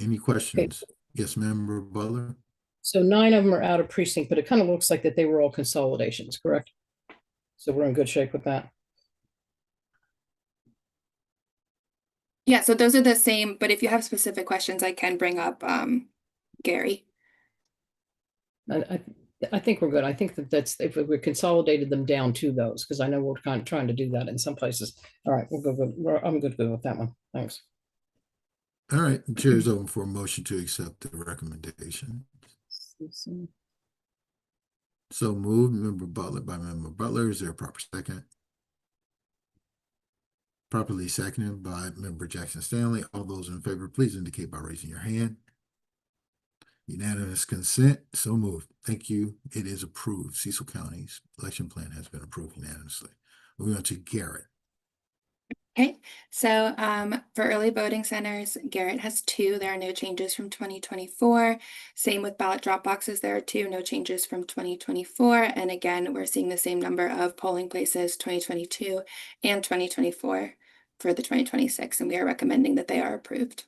Any questions? Yes, member Butler. So 9 of them are out of precinct, but it kind of looks like that they were all consolidations, correct? So we're in good shape with that. Yeah, so those are the same, but if you have specific questions, I can bring up Gary. I think we're good. I think that's if we consolidated them down to those, because I know we're kind of trying to do that in some places. All right, we'll go good. I'm good with that one. Thanks. All right, the chair is open for a motion to accept the recommendation. So moved, member Butler by member Butler. Is there a proper second? Properly seconded by member Jackson Stanley. All those in favor, please indicate by raising your hand. Unanimous consent, so moved. Thank you. It is approved. Cecil County's election plan has been approved unanimously. Moving on to Garrett. Okay, so for early voting centers, Garrett has 2. There are no changes from 2024. Same with ballot drop boxes. There are 2, no changes from 2024. And again, we're seeing the same number of polling places, 2022 and 2024 for the 2026, and we are recommending that they are approved.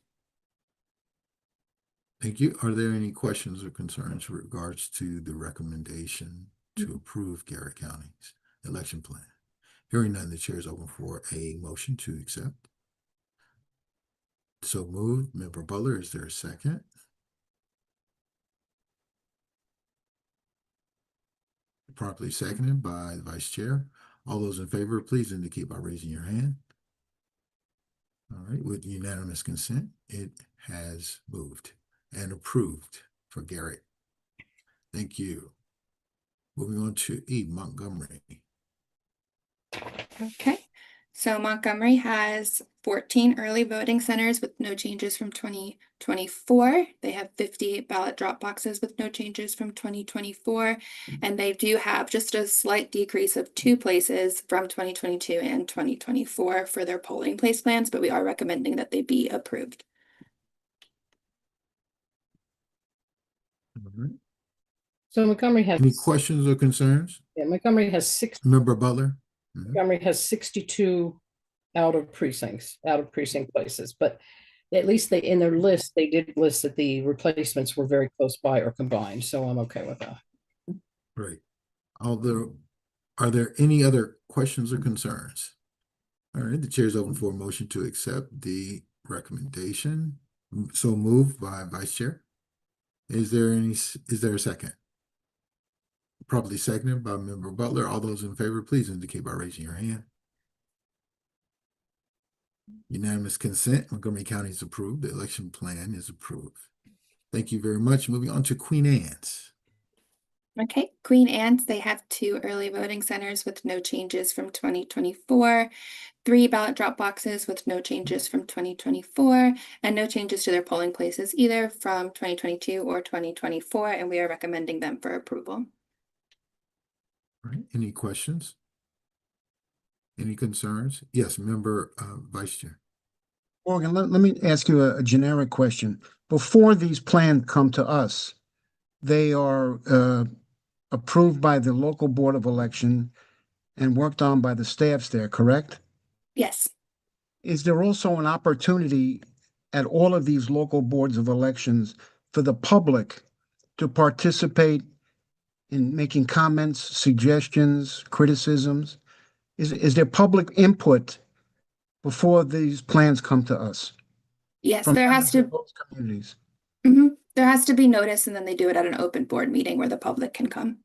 Thank you. Are there any questions or concerns with regards to the recommendation to approve Garrett County's election plan? Hearing none, the chair is open for a motion to accept. So moved, member Butler. Is there a second? Properly seconded by the vice chair. All those in favor, please indicate by raising your hand. All right, with unanimous consent, it has moved and approved for Garrett. Thank you. Moving on to E, Montgomery. Okay, so Montgomery has 14 early voting centers with no changes from 2024. They have 58 ballot drop boxes with no changes from 2024. And they do have just a slight decrease of 2 places from 2022 and 2024 for their polling place plans, but we are recommending that they be approved. All right. So Montgomery has Any questions or concerns? Yeah, Montgomery has 6. Member Butler? Montgomery has 62 out of precinct places, but at least they in their list they did list that the replacements were very close by or combined, so I'm okay with that. Great. Are there any other questions or concerns? All right, the chair is open for a motion to accept the recommendation. So moved by vice chair. Is there a second? Properly seconded by member Butler. All those in favor, please indicate by raising your hand. Unanimous consent. Montgomery County is approved. The election plan is approved. Thank you very much. Moving on to Queen Anne's. Okay, Queen Anne's, they have 2 early voting centers with no changes from 2024, 3 ballot drop boxes with no changes from 2024, and no changes to their polling places either from 2022 or 2024, and we are recommending them for approval. All right, any questions? Any concerns? Yes, member Vice Chair. Morgan, let me ask you a generic question. Before these plans come to us, they are approved by the local board of election and worked on by the staffs there, correct? Yes. Is there also an opportunity at all of these local boards of elections for the public to participate in making comments, suggestions, criticisms? Is there public input before these plans come to us Yes, from there has members of to, those communities? there has to be notice, and then they do it at an open board meeting where the public can come.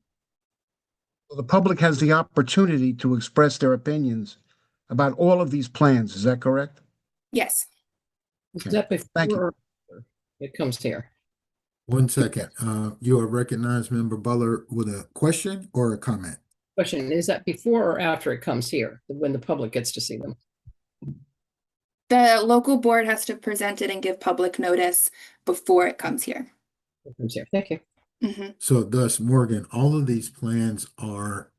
The public has the opportunity to express their opinions about all of these plans. Is that correct? Yes. Is Okay. that Thank you. before or after it comes here? 1 second. You are recognized, Member Butler, with a question or a comment? Question, is that before or after it comes here, when the public gets to see them? The local board has to present it and give public notice before it comes here. It comes here. Thank you. So thus, Morgan, all of these plans are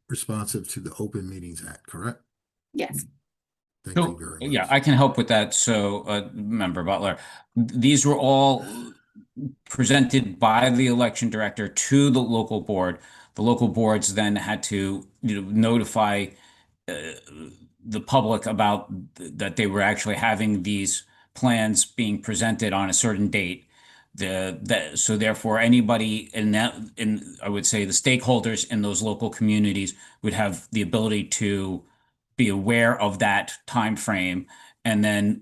responsive to the Open Meetings Act, correct? Yes. Thank you So, very much. yeah, I can help with that. So, Member Butler, these were all presented by the election director to the local board. The local boards then had to, notify the public about that they were actually having these plans being presented on a certain date. So therefore, anybody I would say the stakeholders in those local communities would have the ability to be aware of that time frame, and then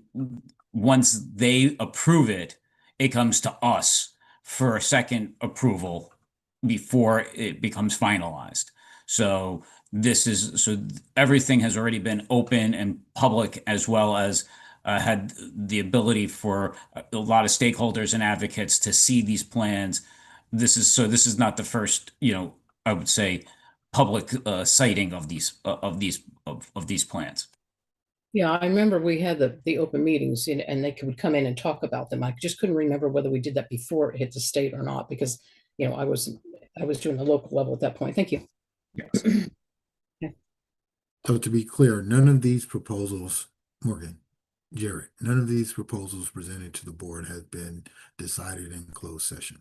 once they approve it, it comes to us for a second approval before it becomes finalized. So everything has already been open and public, as well as had the ability for a lot of stakeholders and advocates to see these plans. This is not the first, I would say, public citing of these plans. Yeah, I remember we had the open meetings and they would come in and talk about them. I just couldn't remember whether we did that before it hit the state or not, because, I was doing the local level at that point. Thank you. Yes. So to be clear, none of these proposals, Morgan, Jared, none of these proposals presented to the board has been decided in closed session.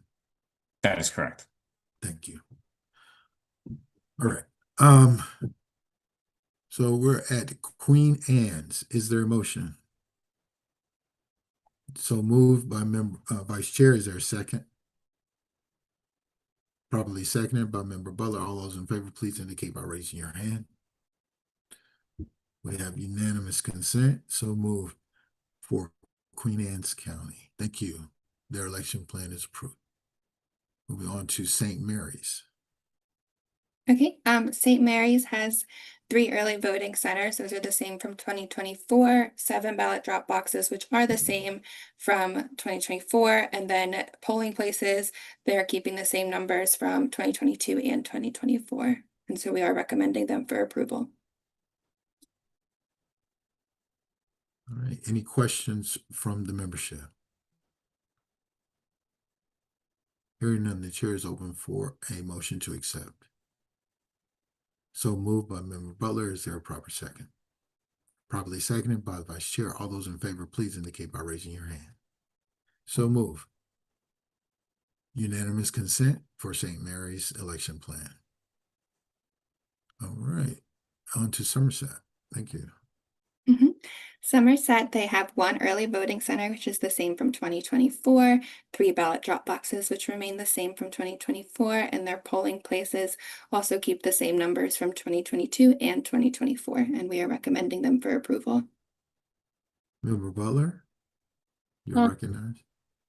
That is correct. Thank you. All right. So we're at Queen Anne's. Is there a motion? So moved by member Vice Chair. Is there a second? Properly seconded by Member Butler. All those in favor, please indicate by raising your hand. We have unanimous consent. So moved for Queen Anne's County. Thank you. Their election plan is approved. Moving on to St. Mary's. Okay, St. Mary's has 3 early voting centers. Those are the same from 2024, 7 ballot drop boxes, which are the same from 2024, and then polling places, they're keeping the same numbers from 2022 and 2024. And so we are recommending them for approval. All right. Any questions from the membership? Hearing none, the chair is open for a motion to accept. So moved by Member Butler. Is there a proper second? Properly seconded by the Vice Chair. All those in favor, please indicate by raising your hand. So move. Unanimous consent for St. Mary's election plan. All right. On to Somerset. Thank you. Somerset, they have 1 early voting center, which is the same from 2024, 3 ballot drop boxes, which remain the same from 2024, and their polling places also keep the same numbers from 2022 and 2024, and we are recommending them for approval. Member Butler, you're Uh, recognized.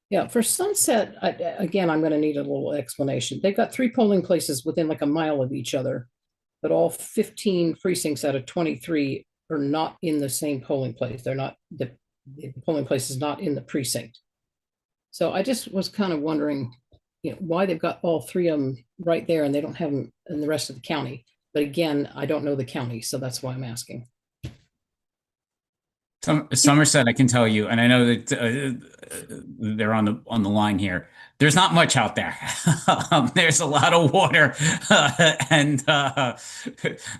Yeah, for Sunset, again, I'm going to need a little explanation. They've got 3 polling places within like a mile of each other, but all 15 precincts out of 23 are not in the same polling place. They're not, the polling place is not in the precinct. So I just was kind of wondering, why they've got all 3 of them right there and they don't have them in the rest of the county. But again, I don't know the county, so that's why I'm asking. Somerset, I can tell you, and I know that they're on the line here. There's not much out there. There's a lot of water and not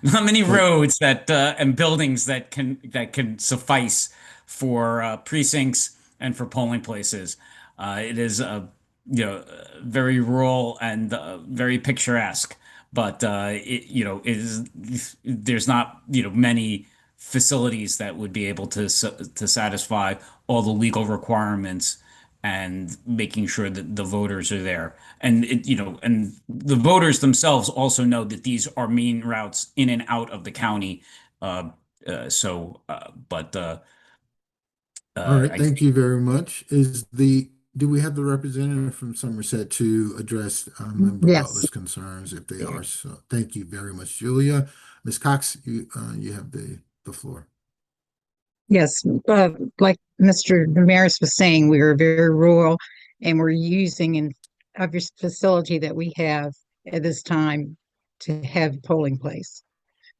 many roads and buildings that can suffice for precincts and for polling places. It is very rural and very picturesque, but there's not many facilities that would be able to satisfy all the legal requirements and making sure that the voters are there. And and the voters themselves also know that these are main routes in and out of the county. All right, I thank you very much. Do we have the representative from Somerset to address Member Yes. Butler's concerns if they are so? Thank you very much, Julia. Ms. Cox, you have the floor. Yes, like Mr. Damaris was saying, we are very rural and we're using in every facility that we have at this time to have a polling place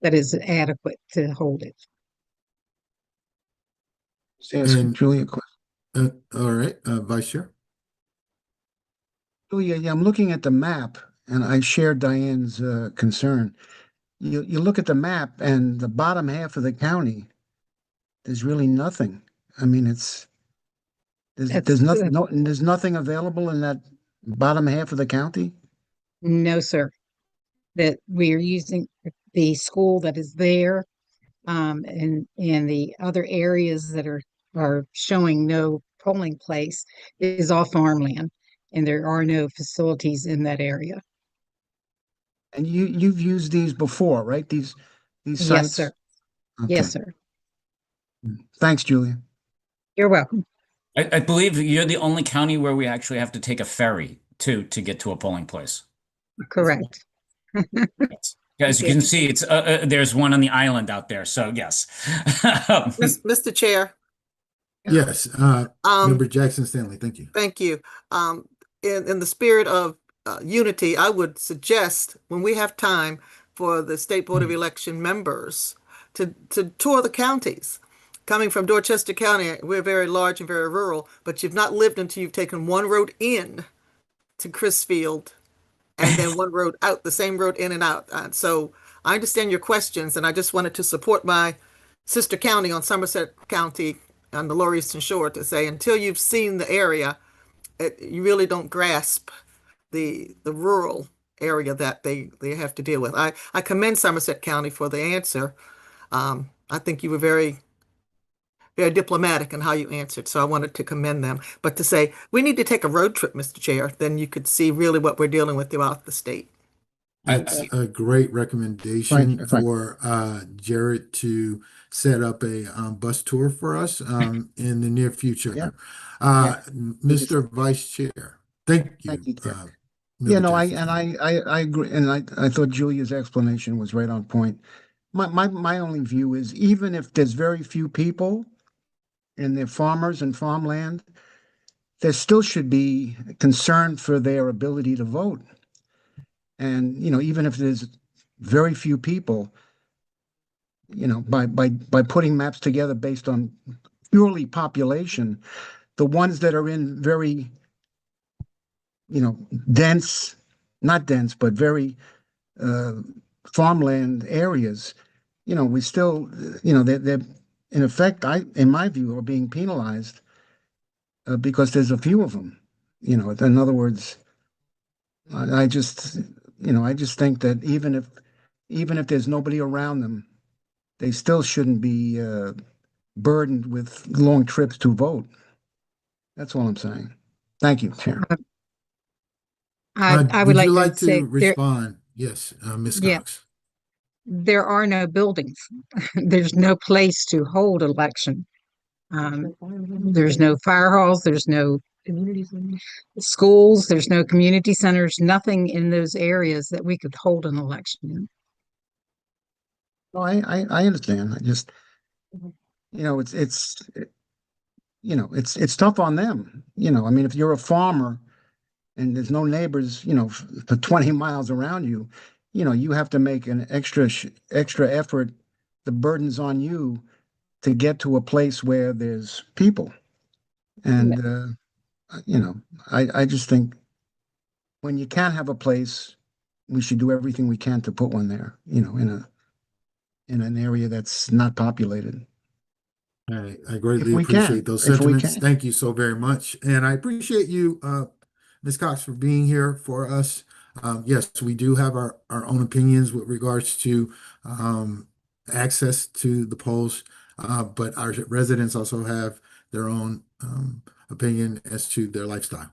that is adequate to hold it. Just ask And- Julia a question. All right, Vice Chair. Julia, yeah, I'm looking at the map and I share Diane's concern. You look at the map and the bottom half of the county, there's really nothing. I mean, there's That's nothing, good. there's nothing available in that bottom half of the county? No, sir. That we are using the school that is there, and the other areas that are showing no polling place is all farmland, and there are no facilities in that area. And you've used these before, right? These sites? Yes, sir. Okay. Yes, sir. Thanks, Julia. You're welcome. I believe you're the only county where we actually have to take a ferry to get to a polling place. Correct. Yes. As you Thank can you. see, it's there's one on the island out there. So yes. Mr. Chair, Yes, Member Jackson Stanley, thank you. thank you. In the spirit of unity, I would suggest when we have time for the State Board of Election members to tour the counties. Coming from Dorchester County, we're very large and very rural, but you've not lived until you've taken one road in to Crisfield and then one road out, the same road in and out. So I understand your questions, and I just wanted to support my sister county on Somerset County on the Lower Eastern Shore to say until you've seen the area, you really don't grasp the rural area that they have to deal with. I commend Somerset County for the answer. I think you were very diplomatic in how you answered, so I wanted to commend them. But to say we need to take a road trip, Mr. Chair, then you could see really what we're dealing with throughout the state. That's a great recommendation Thank you. for Jared to set up a bus tour for us in the near future. Yeah. Mr. Vice Chair, thank you. Thank you, Chair. Member Yeah, no, Jackson. I agree, and I thought Julia's explanation was right on point. My only view is even if there's very few people and they're farmers and farmland, there still should be concern for their ability to vote. And, even if there's very few people, by putting maps together based on purely population, the ones that are in very, dense, not dense, but very farmland areas, we still, they're in effect, in my view, are being penalized because there's a few of them. In other words, I just think that even if there's nobody around them, they still shouldn't be burdened with long trips to vote. That's all I'm saying. Thank you, Chair. I would you like to say respond? Yes, Ms. Yeah. Cox. there are no buildings. There's no place to hold election. There's no fire halls, there's no schools, there's no community centers, nothing in those areas that we could hold an election in. No, I understand. I just, it's tough on them. I mean, if you're a farmer and there's no neighbors, for 20 miles around you, you have to make an extra effort. The burden's on you to get to a place where there's people. And, I just think when you can't have a place, we should do everything we can to put one there, in an area that's not populated. I greatly we can, appreciate those if we sentiments. can. Thank you so very much. And I appreciate you, Ms. Cox, for being here for us. Yes, we do have our own opinions with regards to access to the polls, but our residents also have their own opinion as to their lifestyle.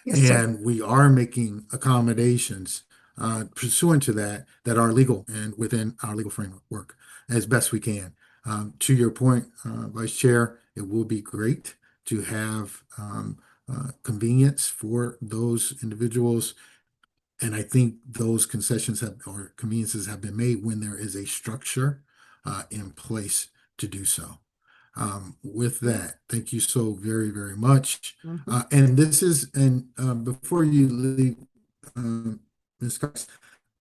Yes, sir. And we are making accommodations pursuant to that are legal and within our legal framework as best we can. To your point, Vice Chair, it will be great to have convenience for those individuals. And I think those concessions or conveniences have been made when there is a structure in place to do so. With that, thank you so very, very much. And this is, and before you leave, Ms. Cox,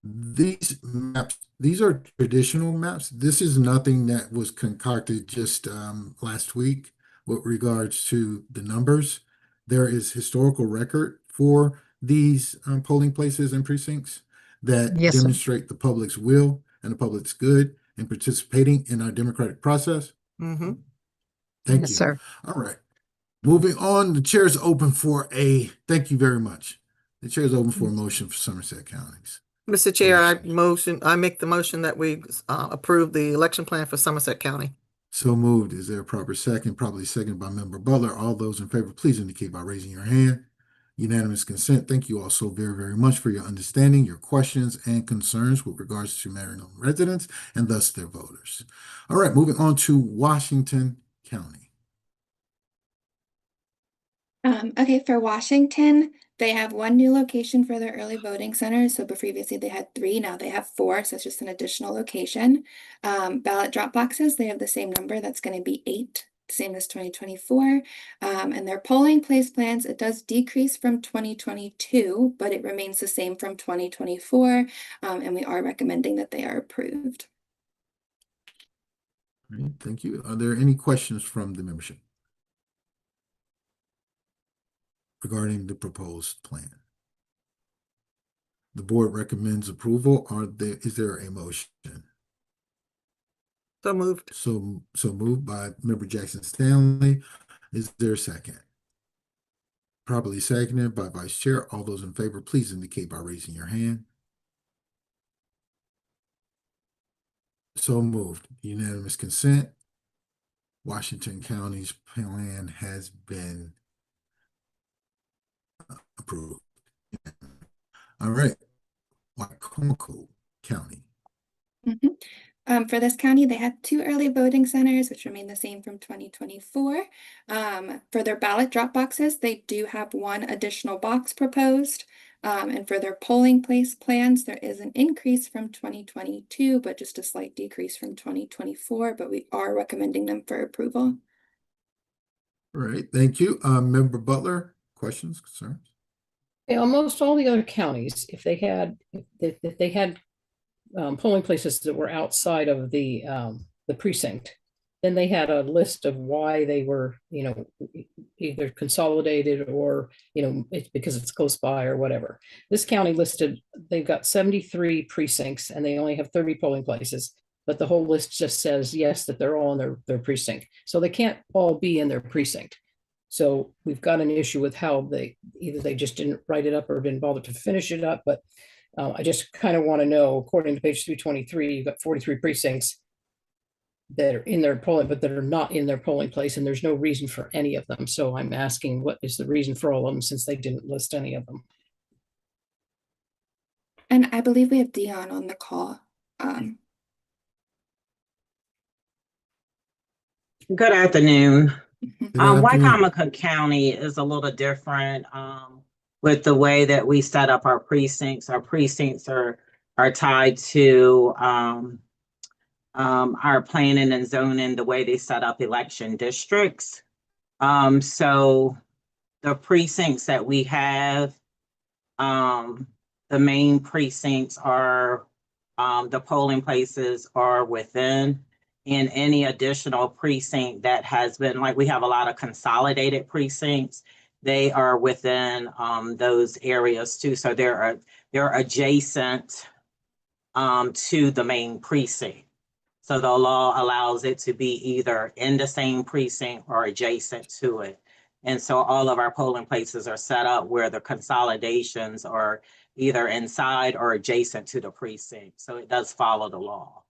these maps, these are traditional maps. This is nothing that was concocted just last week with regards to the numbers. There is historical record for these polling places and precincts that Yes, sir. demonstrate the public's will and the public's good in participating in our democratic process. Mm-hmm. Thank Yes, you. sir. All right. Moving on, the chair is open for thank you very much. The chair is open for a motion for Somerset counties. Mr. Chair, Yes. I make the motion that we approve the election plan for Somerset County. So moved. Is there a proper second? Probably seconded by Member Butler. All those in favor, please indicate by raising your hand. Unanimous consent. Thank you all so very, very much for your understanding, your questions, and concerns with regards to Marion residents and thus their voters. All right, moving on to Washington County. Okay, for Washington, they have one new location for their early voting centers. So but previously they had 3, now they have 4, so it's just an additional location. Ballot drop boxes, they have the same number, that's going to be 8, same as 2024. And their polling place plans, it does decrease from 2022, but it remains the same from 2024. And we are recommending that they are approved. All right, thank you. Are there any questions from the membership regarding the proposed plan? The board recommends approval. Is there a motion? So moved. So moved by Member Jackson Stanley. Is there a second? Properly seconded by Vice Chair. All those in favor, please indicate by raising your hand. So moved. Unanimous consent. Washington County's plan has been approved. All right. Wycomico County. For this county, they have 2 early voting centers, which remain the same from 2024. For their ballot drop boxes, they do have 1 additional box proposed. And for their polling place plans, there is an increase from 2022, but just a slight decrease from 2024, but we are recommending them for approval. All right, thank you. Member Butler, questions, concerns? Almost all the other counties, if they had polling places that were outside of the precinct, then they had a list of why they were, either consolidated or, it's because it's close by or whatever. This county listed, they've got 73 precincts and they only have 30 polling places, but the whole list just says, yes, that they're all in their precinct. So they can't all be in their precinct. So we've got an issue with how either they just didn't write it up or didn't bother to finish it up. But I just kind of want to know, according to page 323, you've got 43 precincts that are in their polling, but that are not in their polling place, and there's no reason for any of them. So I'm asking, what is the reason for all of them, since they didn't list any of them? And I believe we have Dion on the call. Good afternoon. Good afternoon. Wycomico County is a little different with the way that we set up our precincts. Our precincts are tied to our planning and zoning, the way they set up election districts. So the precincts that we have, the main precincts are the polling places are within. And any additional precinct that has been, like, we have a lot of consolidated precincts, they are within those areas too. So they're adjacent to the main precinct. So the law allows it to be either in the same precinct or adjacent to it. And so all of our polling places are set up where the consolidations are either inside or adjacent to the precinct. So it does follow the law.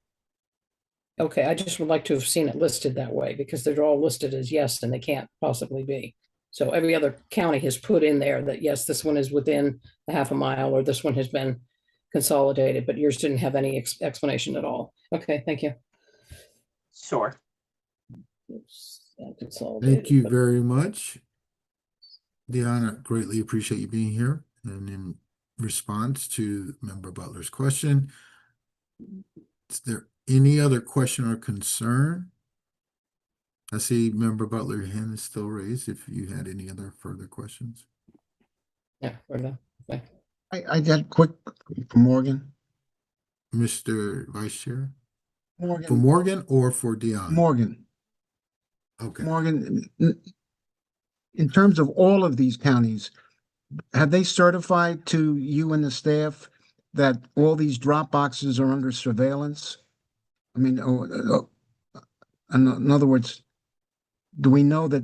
Okay, I just would like to have seen it listed that way because they're all listed as yes, and they can't possibly be. So every other county has put in there that, yes, this one is within a half a mile, or this one has been consolidated, but yours didn't have any explanation at all. Okay, thank you. Sure. Oops, Thank consolidated, you but- very much. Deanna, greatly appreciate you being here. And in response to Member Butler's question, is there any other question or concern? I see Member Butler, your hand is still raised if you had any other further questions. Yeah, we're done. Okay. I got quick for Morgan. Mr. Vice Chair, for Morgan, Morgan or for Deanna? Morgan, Okay. Morgan, in terms of all of these counties, have they certified to you and the staff that all these drop boxes are under surveillance? I mean, in other words, do we know that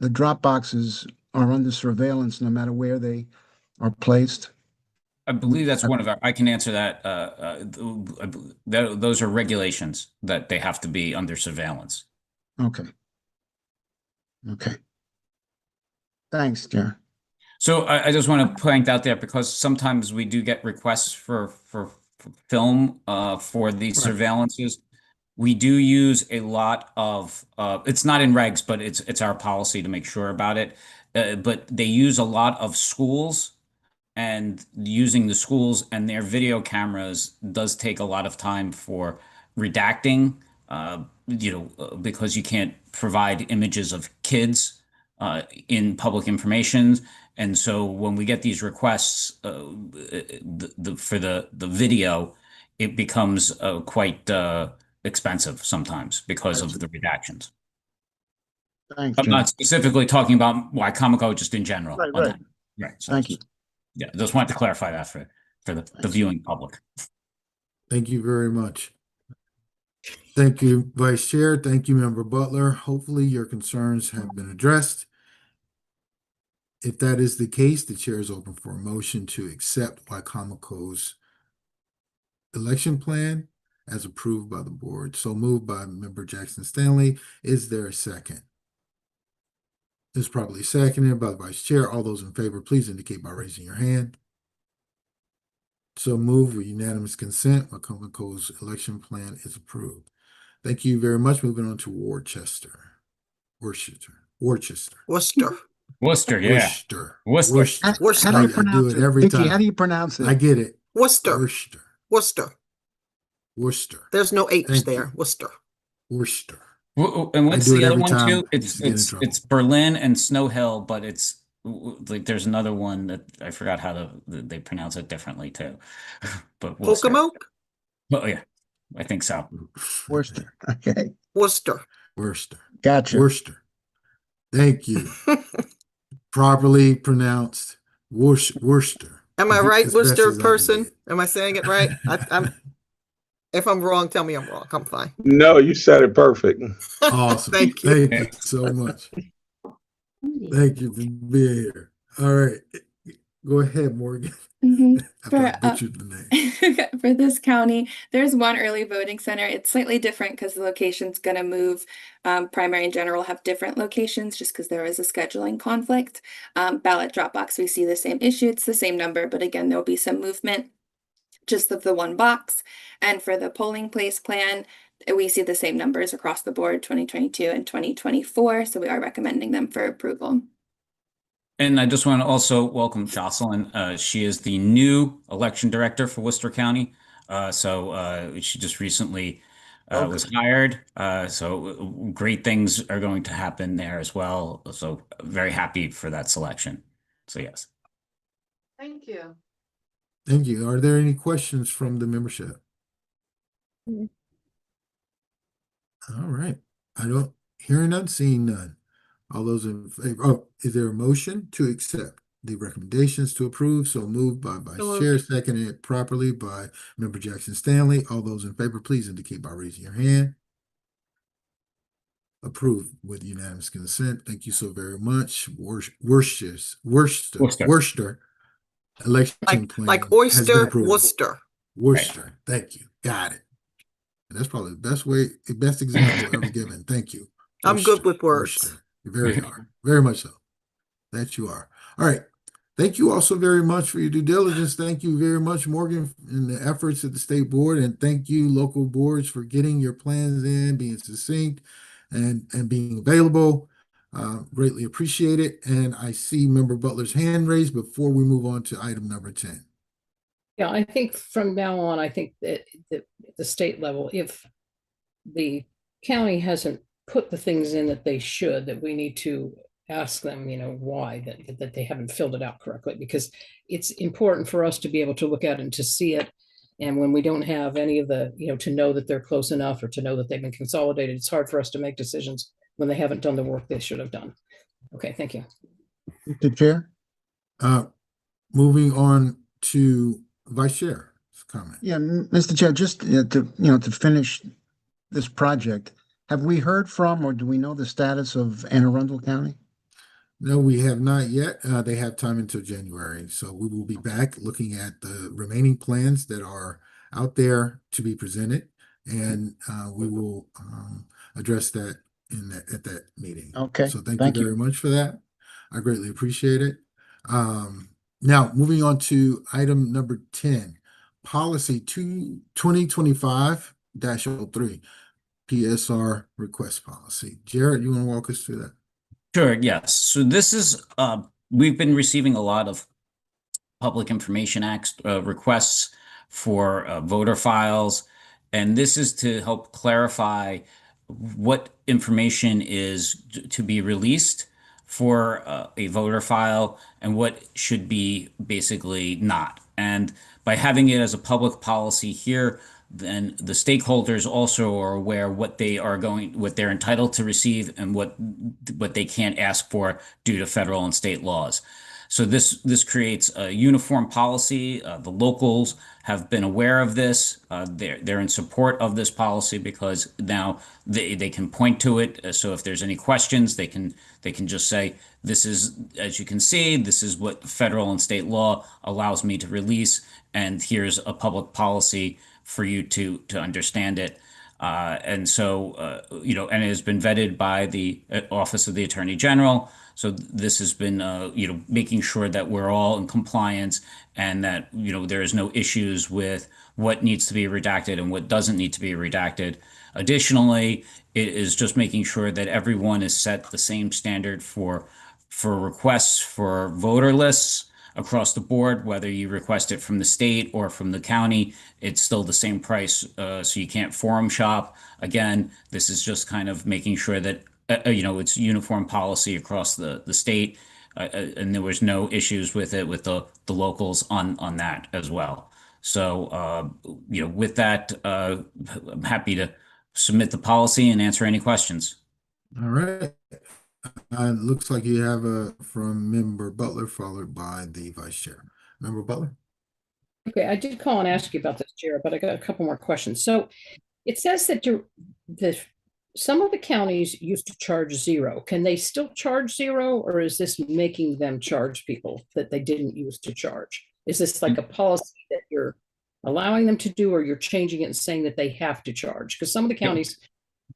the drop boxes are under surveillance no matter where they are placed? I believe that's one of our, I can answer that. Those are regulations that they have to be under surveillance. Okay. Okay. Thanks, Chair. So I just want to point out there, because sometimes we do get requests for film for these Right. surveillances. We do use a lot of it's not in regs, but it's our policy to make sure about it. But they use a lot of schools, and using the schools and their video cameras does take a lot of time for redacting. Because you can't provide images of kids in public information. And so when we get these requests for the video, it becomes quite expensive sometimes because of the redactions. Thanks, I'm Chair. not specifically talking about Wycomico, just in general. Right, on right. that. Right. So Thank you. yeah, just wanted to clarify that for the Thanks. viewing public. Thank you very much. Thank you, Vice Chair. Thank you, Member Butler. Hopefully your concerns have been addressed. If that is the case, the chair is open for a motion to accept Wycomico's election plan as approved by the board. So moved by Member Jackson Stanley. Is there a second? It's probably seconded by the Vice Chair. All those in favor, please indicate by raising your hand. So moved with unanimous consent. Wycomico's election plan is approved. Thank you very much. Moving on to Worcester. Worcester. Worcester, yeah. Worcester. Worcester. How do you I do pronounce it it? every Vicky, time. how do you pronounce it? I get it. Worcester. Worcester. Worcester. Worcester. There's no H Thank there. you. Worcester. Worcester. And what's do it the other every one time. too? Just get in trouble. It's Berlin and Snow Hill, but it's like there's another one that I forgot how they pronounce it differently too. But Worcester. Pocomoke. Oh yeah, I think so. Worcester. Okay. Worcester. Worcester. Gotcha. Worcester. Thank you. Properly pronounced Worcester. Am I As right, best Worcester as I can person? do it. Am I saying it right? If I'm wrong, tell me I'm wrong. I'm fine. No, you said it perfect. Awesome. Thank you. Thank you so much. Thank you for being here. All right. Go ahead, Morgan. After I butchered the name. For this county, there's one early voting center. It's slightly different because the location's going to move. Primary and general have different locations just because there is a scheduling conflict. Ballot drop box, we see the same issue. It's the same number, but again, there'll be some movement just of the one box. And for the polling place plan, we see the same numbers across the board, 2022 and 2024. So we are recommending them for approval. And I just want to also welcome Jocelyn. She is the new election director for Worcester County. So she just recently was hired. So great things are going to happen there as well. So very happy for that selection. So yes. Thank you. Thank you. Are there any questions from the membership? Mm. All right. Hearing none, seeing none. All those in favor, is there a motion to accept the recommendations to approve. So moved by Vice So Chair, moved. seconded properly by Member Jackson Stanley. All those in favor, please indicate by raising your hand. Approved with unanimous consent. Thank you so very much. Worcester election plan Like has been oyster, approved. Worcester. Worcester. Thank you. Got it. And that's probably the best example ever given. Thank you. I'm good with words. Worcester. You very are. Very much so. That you are. All right. Thank you also very much for your due diligence. Thank you very much, Morgan, in the efforts of the state board. And thank you, local boards, for getting your plans in, being succinct and being available. Greatly appreciate it. And I see Member Butler's hand raised before we move on to item number 10. Yeah, I think from now on, I think that at the state level, if the county hasn't put the things in that they should, that we need to ask them, why that they haven't filled it out correctly, because it's important for us to be able to look at it and to see it. And when we don't have any of the, to know that they're close enough or to know that they've been consolidated, it's hard for us to make decisions when they haven't done the work they should have done. Okay, thank you. Mr. Chair? Moving on to Vice Chair's comment. Yeah, Mr. Chair, just to finish this project, have we heard from or do we know the status of Anne Arundel County? No, we have not yet. They have time until January. So we will be back looking at the remaining plans that are out there to be presented. And we will address that at that meeting. Okay. So thank Thank you you. very much for that. I greatly appreciate it. Now, moving on to item number 10, policy 2025-03, PSR request policy. Jared, you want to walk us through that? Sure, yes. So this is, we've been receiving a lot of Public Information Act requests for voter files, and this is to help clarify what information is to be released for a voter file and what should be basically not. And by having it as a public policy here, then the stakeholders also are aware what they're entitled to receive and what they can't ask for due to federal and state laws. So this creates a uniform policy. The locals have been aware of this. They're in support of this policy because now they can point to it. So if there's any questions, they can just say, this is, as you can see, this is what federal and state law allows me to release, and here's a public policy for you to understand it. And so, and it has been vetted by the Office of the Attorney General. So this has been, making sure that we're all in compliance and that, there is no issues with what needs to be redacted and what doesn't need to be redacted. Additionally, it is just making sure that everyone is set the same standard for requests for voter lists across the board, whether you request it from the state or from the county, it's still the same price. So you can't forum shop. Again, this is just kind of making sure that, it's uniform policy across the state. And there was no issues with it with the locals on that as well. So, with that, I'm happy to submit the policy and answer any questions. All right. It looks like you have from Member Butler, followed by the Vice Chair. Member Butler? Okay, I did call and ask you about this, Jared, but I got a couple more questions. So it says that some of the counties used to charge zero. Can they still charge zero, or is this making them charge people that they didn't used to charge? Is this like a policy that you're allowing them to do, or you're changing it and saying that they have to charge? Because some of the counties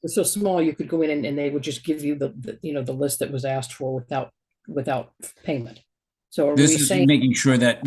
are so small, you could go in and they would just give you the list that was asked for without payment. So are This we is saying making sure that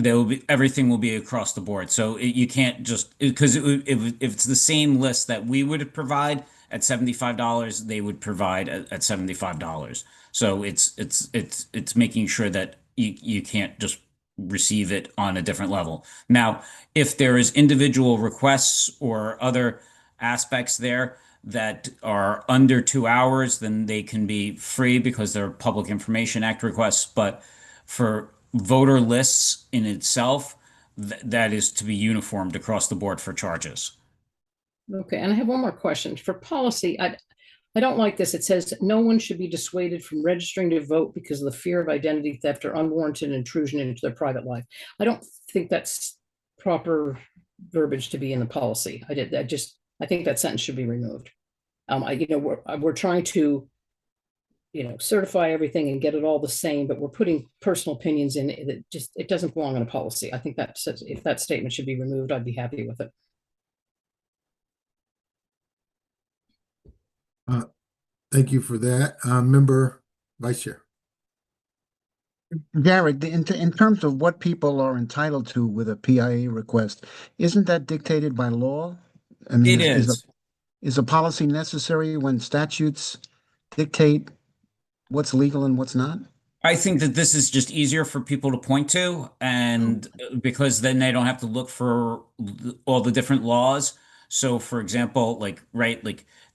everything will be across the board. So you can't just, because if it's the same list that we would provide at $75, they would provide at $75. So it's making sure that you can't just receive it on a different level. Now, if there is individual requests or other aspects there that are under 2 hours, then they can be free because they're Public Information Act requests. But for voter lists in itself, that is to be uniformed across the board for charges. Okay, and I have one more question for policy. I don't like this. It says no one should be dissuaded from registering to vote because of the fear of identity theft or unwarranted intrusion into their private life. I don't think that's proper verbiage to be in the policy. I think that sentence should be removed. We're trying to, certify everything and get it all the same, but we're putting personal opinions in it. It doesn't belong in a policy. I think that says if that statement should be removed, I'd be happy with it. Thank you for that. Member Vice Chair. Jared, in terms of what people are entitled to with a PIA request, isn't that dictated by law? I mean, It is. Is a policy necessary when statutes dictate what's legal and what's not? I think that this is just easier for people to point to, and because then they don't have to look for all the different laws. So, for example, like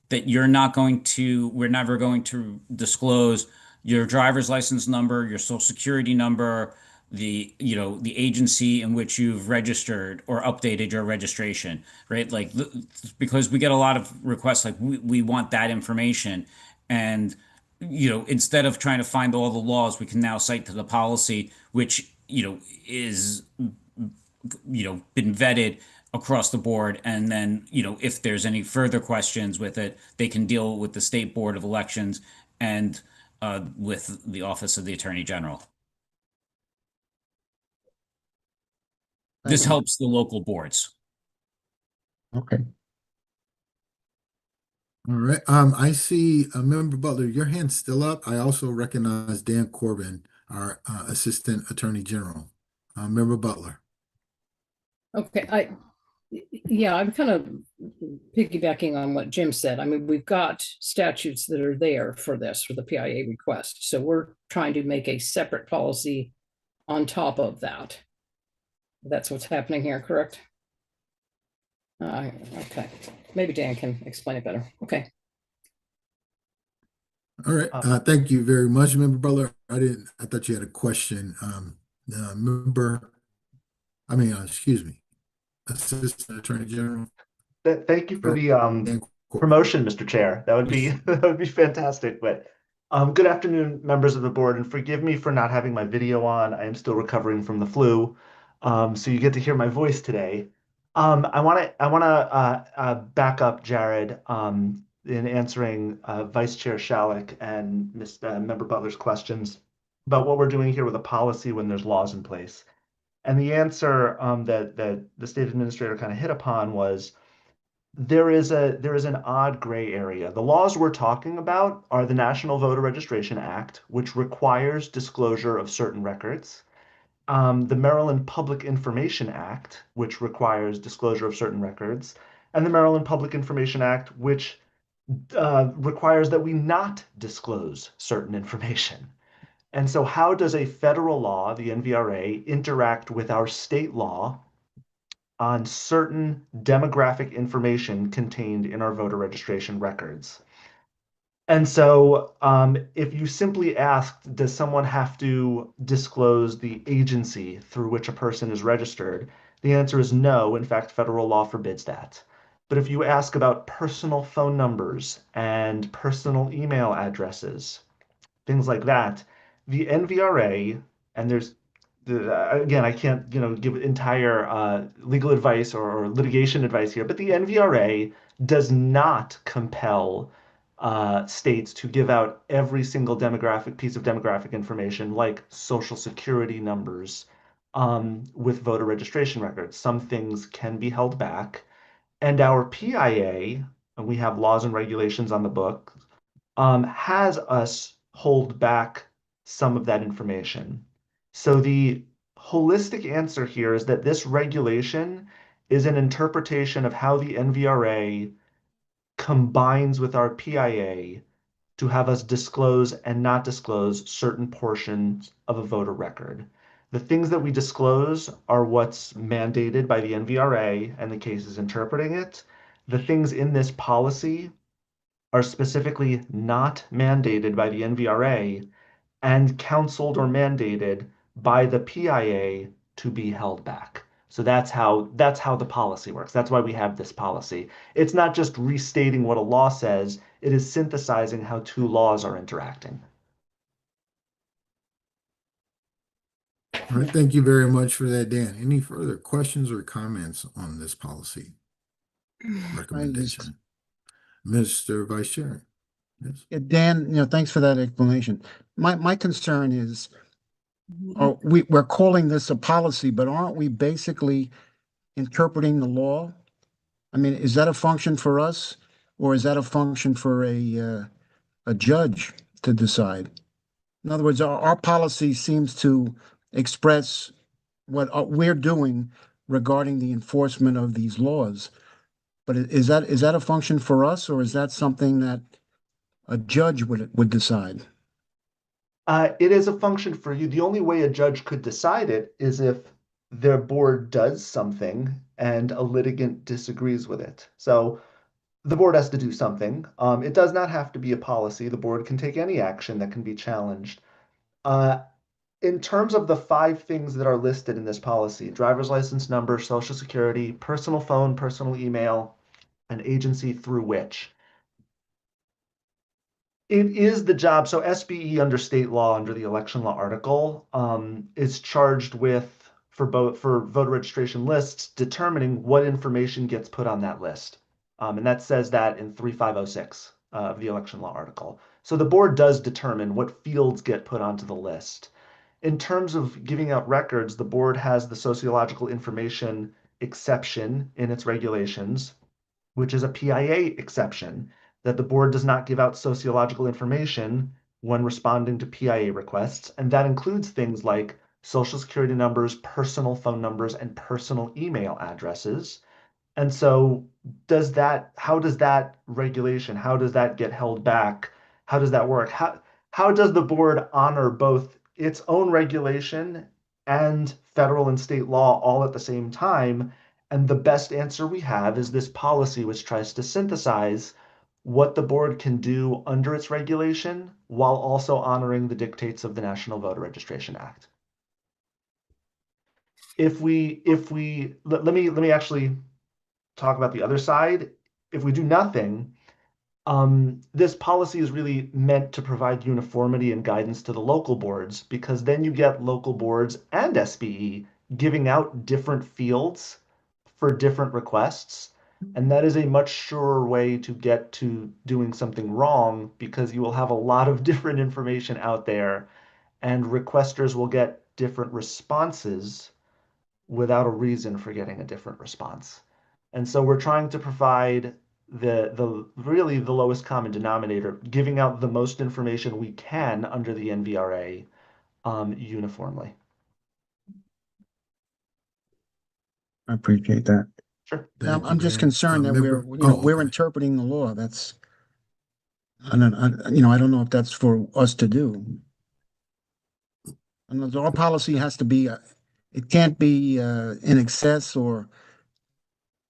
that we're never going to disclose your driver's license number, your social security number, the agency in which you've registered or updated your registration, right? Because we get a lot of requests, like we want that information. And instead of trying to find all the laws, we can now cite to the policy, which, is, been vetted across the board. And then, if there's any further questions with it, they can deal with the State Board of Elections and with the Office of the Attorney General. This helps the local boards. Okay. All right. I see Member Butler, your hand's still up. I also recognize Dan Corbin, our Assistant Attorney General. Member Butler. Okay, I'm kind of piggybacking on what Jim said. I mean, we've got statutes that are there for the PIA request. So we're trying to make a separate policy on top of that. That's what's happening here, correct? Okay, maybe Dan can explain it better. Okay. All right. Thank you very much, Member Butler. I thought you had a question. Excuse me, Assistant Attorney General. Thank you for the promotion, Mr. Chair. That would be fantastic. But good afternoon, members of the board, and forgive me for not having my video on. I am still recovering from the flu, so you get to hear my voice today. I want to back up Jared in answering Vice Chair Shalik and Member Butler's questions about what we're doing here with a policy when there's laws in place. And the answer that the state administrator kind of hit upon was there is an odd gray area. The laws we're talking about are the National Voter Registration Act, which requires disclosure of certain records. The Maryland Public Information Act, which requires disclosure of certain records, and the Maryland Public Information Act, which requires that we not disclose certain information. And so how does a federal law, the NVRA, interact with our state law on certain demographic information contained in our voter registration records? And so if you simply asked, does someone have to disclose the agency through which a person is registered? The answer is no. In fact, federal law forbids that. But if you ask about personal phone numbers and personal email addresses, things like that, the NVRA, and again, I can't give entire legal advice or litigation advice here, but the NVRA does not compel states to give out every single piece of demographic information like social security numbers with voter registration records. Some things can be held back. And our PIA, and we have laws and regulations on the book, has us hold back some of that information. So the holistic answer here is that this regulation is an interpretation of how the NVRA combines with our PIA to have us disclose and not disclose certain portions of a voter record. The things that we disclose are what's mandated by the NVRA and the cases interpreting it. The things in this policy are specifically not mandated by the NVRA and counseled or mandated by the PIA to be held back. So that's how the policy works. That's why we have this policy. It's not just restating what a law says. It is synthesizing how two laws are interacting. All right, thank you very much for that, Dan. Any further questions or comments on this policy recommendation? Mr. Vice Chair. Yes. Yeah, Dan, thanks for that explanation. My concern is, we're calling this a policy, but aren't we basically interpreting the law? I mean, is that a function for us, or is that a function for a judge to decide? In other words, our policy seems to express what we're doing regarding the enforcement of these laws. But is that a function for us, or is that something that a judge would decide? It is a function for you. The only way a judge could decide it is if their board does something and a litigant disagrees with it. So the board has to do something. It does not have to be a policy. The board can take any action that can be challenged. In terms of the 5 things that are listed in this policy: driver's license number, social security, personal phone, personal email, and agency through which. It is the job. So SBE under state law, under the election law article, is charged with, for voter registration lists, determining what information gets put on that list. And that says that in 3506 of the election law article. So the board does determine what fields get put onto the list. In terms of giving out records, the board has the sociological information exception in its regulations, which is a PIA exception, that the board does not give out sociological information when responding to PIA requests. And that includes things like social security numbers, personal phone numbers, and personal email addresses. And so how does that regulation, how does that get held back? How does that work? How does the board honor both its own regulation and federal and state law all at the same time? And the best answer we have is this policy, which tries to synthesize what the board can do under its regulation while also honoring the dictates of the National Voter Registration Act. Let me actually talk about the other side. If we do nothing, this policy is really meant to provide uniformity and guidance to the local boards, because then you get local boards and SBE giving out different fields for different requests. And that is a much surer way to get to doing something wrong, because you will have a lot of different information out there and requesters will get different responses without a reason for getting a different response. And so we're trying to provide the really the lowest common denominator, giving out the most information we can under the NVRA uniformly. I appreciate that. Sure. I'm just concerned that we're interpreting the law. That's, I don't know if that's for us to do. And our policy has to be, it can't be in excess or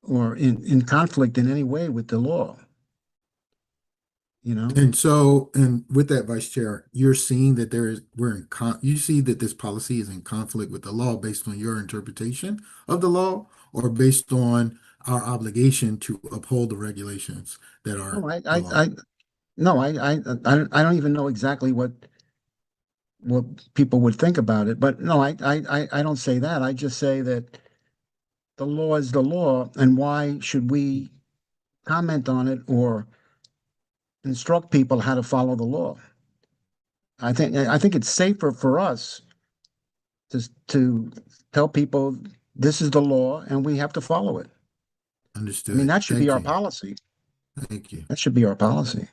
in conflict in any way with the law. And so, and with that, Vice Chair, you're seeing that you see that this policy is in conflict with the law based on your interpretation of the law, or based on our obligation to uphold the regulations that are. I don't even know exactly what people would think about it, but no, I don't say that. I just say that the law is the law, and why should we comment on it or instruct people how to follow the law? I think it's safer for us to tell people this is the law and we have to follow it. Understood. I mean, that should be our policy. Thank you. That should be our policy.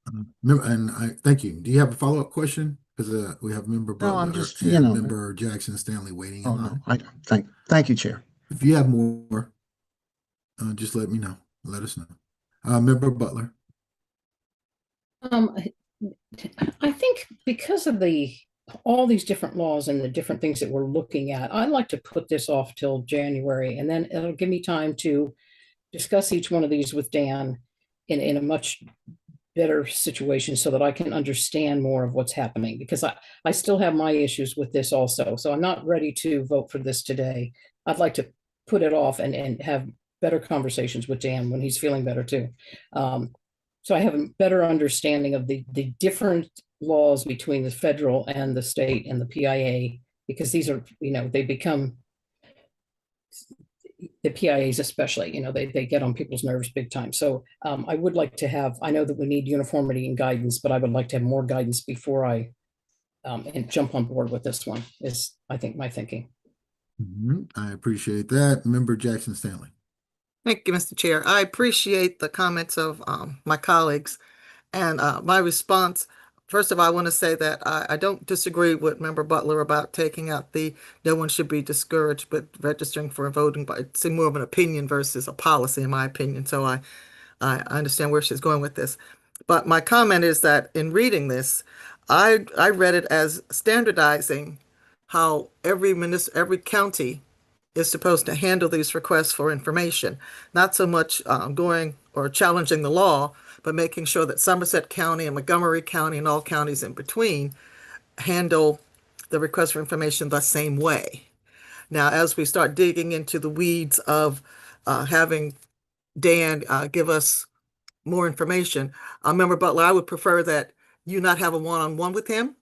And I thank you. Do you have a follow-up question? Because we have member Butler, I'm just, member Jackson Stanley waiting. Oh, no, I don't. Thank you, Chair. If you have more, just let me know. Let us know. Member Butler. I think because of all these different laws and the different things that we're looking at, I'd like to put this off till January, and then it'll give me time to discuss each one of these with Dan in a much better situation, so that I can understand more of what's happening, because I still have my issues with this also. So I'm not ready to vote for this today. I'd like to put it off and have better conversations with Dan when he's feeling better too. so I have a better understanding of the different laws between the federal and the state and the PIA, because these are, they become, the PIAs especially, they get on people's nerves big time. So I would like to have, I know that we need uniformity and guidance, but I would like to have more guidance before I and jump on board with this one, is I think my thinking. I appreciate that. Member Jackson Stanley. Thank you, Mr. Chair. I appreciate the comments of my colleagues, and my response. First of all, I want to say that I don't disagree with Member Butler about taking out the no one should be discouraged with registering for voting, but it's more of an opinion versus a policy, in my opinion. So I understand where she's going with this. But my comment is that in reading this, I read it as standardizing how every county is supposed to handle these requests for information, not so much going or challenging the law, but making sure that Somerset County and Montgomery County and all counties in between handle the request for information the same way. Now, as we start digging into the weeds of having Dan give us more information, Member Butler, I would prefer that you not have a one-on-one with him,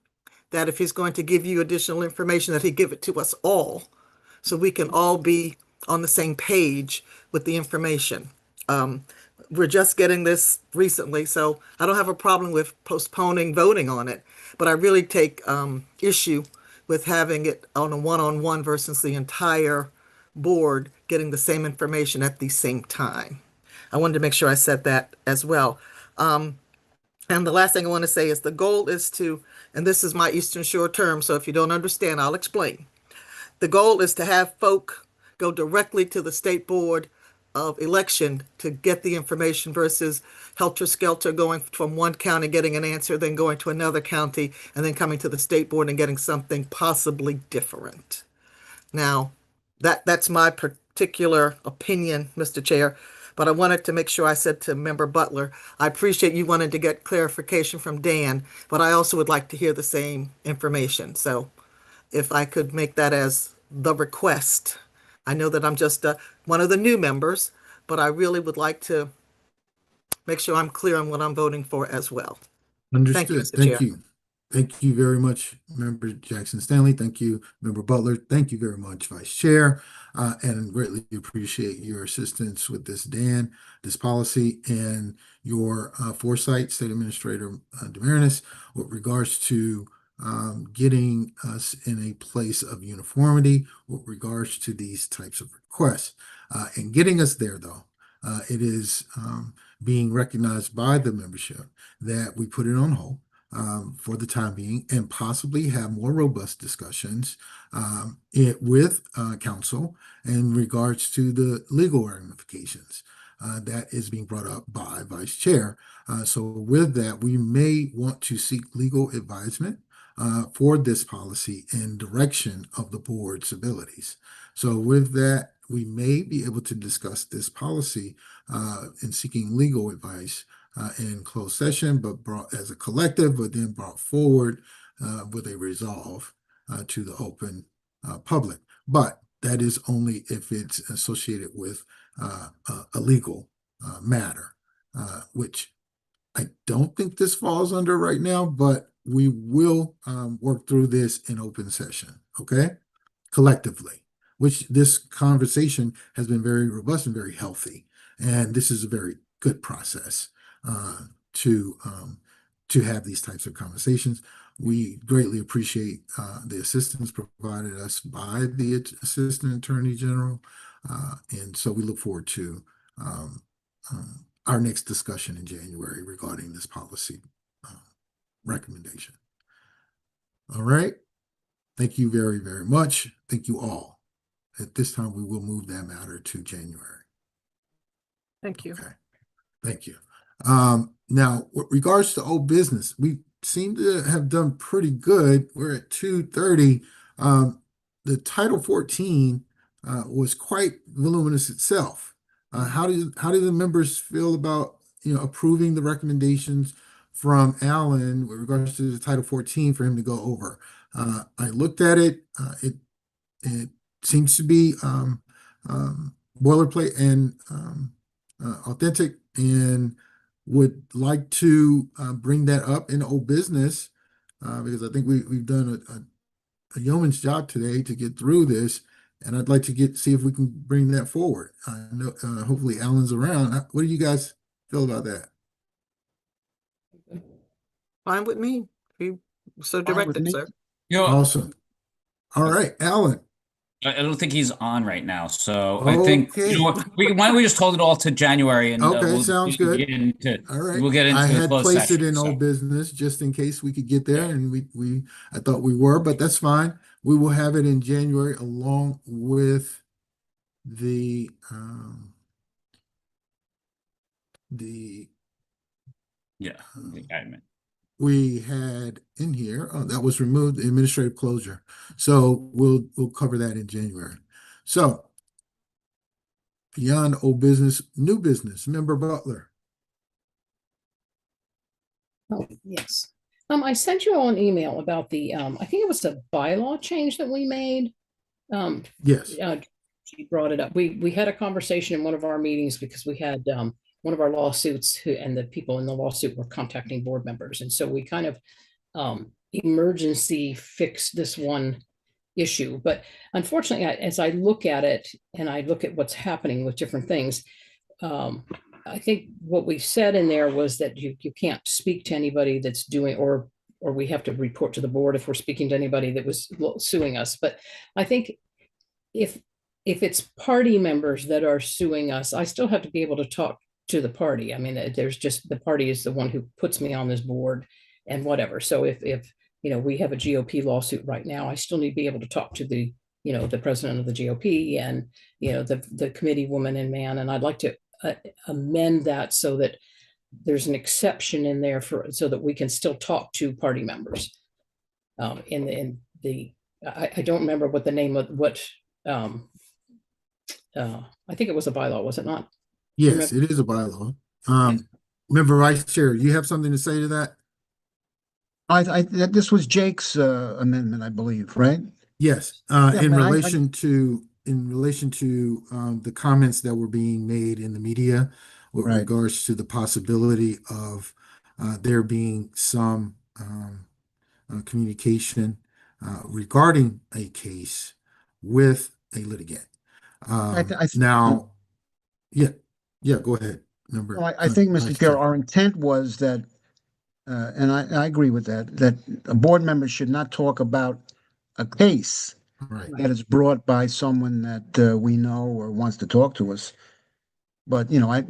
that if he's going to give you additional information, that he give it to us all, so we can all be on the same page with the information. We're just getting this recently, so I don't have a problem with postponing voting on it, but I really take issue with having it on a one-on-one versus the entire board getting the same information at the same time. I wanted to make sure I said that as well. And the last thing I want to say is the goal is to, and this is my Eastern Shore term, so if you don't understand, I'll explain. The goal is to have folk go directly to the State Board of Election to get the information versus helter-skelter going from one county, getting an answer, then going to another county, and then coming to the State Board and getting something possibly different. Now, that's my particular opinion, Mr. Chair, but I wanted to make sure I said to Member Butler, I appreciate you wanted to get clarification from Dan, but I also would like to hear the same information. So if I could make that as the request. I know that I'm just one of the new members, but I really would like to make sure I'm clear on what I'm voting for as well. Understood. Thank you, Mr. Thank Chair. you. Thank you very much, Member Jackson Stanley. Thank you, Member Butler. Thank you very much, Vice Chair, and greatly appreciate your assistance with this, Dan, this policy, and your foresight, State Administrator Damaris, with regards to getting us in a place of uniformity with regards to these types of requests. And getting us there, though, it is being recognized by the membership that we put it on hold for the time being and possibly have more robust discussions with council in regards to the legal ramifications that is being brought up by Vice Chair. So with that, we may want to seek legal advisement for this policy and direction of the board's abilities. So with that, we may be able to discuss this policy in seeking legal advice in closed session, but brought as a collective, but then brought forward with a resolve to the open public. But that is only if it's associated with a legal matter, which I don't think this falls under right now, but we will work through this in open session, okay? Collectively, which this conversation has been very robust and very healthy. And this is a very good process to have these types of conversations. We greatly appreciate the assistance provided us by the Assistant Attorney General. And so we look forward to our next discussion in January regarding this policy recommendation. All right. Thank you very, very much. Thank you all. At this time, we will move that matter to January. Thank you. Okay. Thank you. Now, with regards to old business, we seem to have done pretty good. We're at 2:30. The Title 14 was quite voluminous itself. How do the members feel about approving the recommendations from Alan with regards to the Title 14 for him to go over? I looked at it. It seems to be boilerplate and authentic, and would like to bring that up in old business because I think we've done a yeoman's job today to get through this, and I'd like to see if we can bring that forward. I know, hopefully Alan's around. What do you guys feel about that? Fine with me. You so Fine with directed, me. sir. You know, Awesome. All right, Alan. I don't think he's on right now, so I think, you know Okay. what, why don't we just hold it all to January and Okay, sounds good. get into All right. we'll get I into the had closed placed it session. in So old business just in case we could get there, and I thought we were, but that's fine. We will have it in January along with the yeah, the admin. we had in here, oh, that was removed, the administrative closure. So we'll cover that in January. So beyond old business, new business, Member Butler. Oh, yes. I sent you all an email about the, I think it was a bylaw change that we made. Yes. She brought it up. We had a conversation in one of our meetings because we had one of our lawsuits and the people in the lawsuit were contacting board members. And so we kind of emergency fixed this one issue. But unfortunately, as I look at it and I look at what's happening with different things, I think what we said in there was that you can't speak to anybody that's doing, or we have to report to the board if we're speaking to anybody that was suing us. But I think if it's party members that are suing us, I still have to be able to talk to the party. I mean, there's just, the party is the one who puts me on this board and whatever. So if you know, we have a GOP lawsuit right now, I still need to be able to talk to the, you know, the president of the GOP and, you know, the committee woman and man. And I'd like to amend that so that there's an exception in there so that we can still talk to party members. I don't remember what the name of I think it was a bylaw, was it not? Yes, it is a bylaw. Member Vice Chair, you have something to say to that? This was Jake's amendment, I believe, right? Yes, Yeah, in but relation to the comments that were being made in the media with Right. regards to the possibility of there being some communication regarding a case with a litigant. Now, yeah, go ahead. Member, Well, I think, Mr. Vice Chair, our intent was that, and I agree with that a board member should not talk about a case Right. that is brought by someone that we know or wants to talk to us. But, you know, I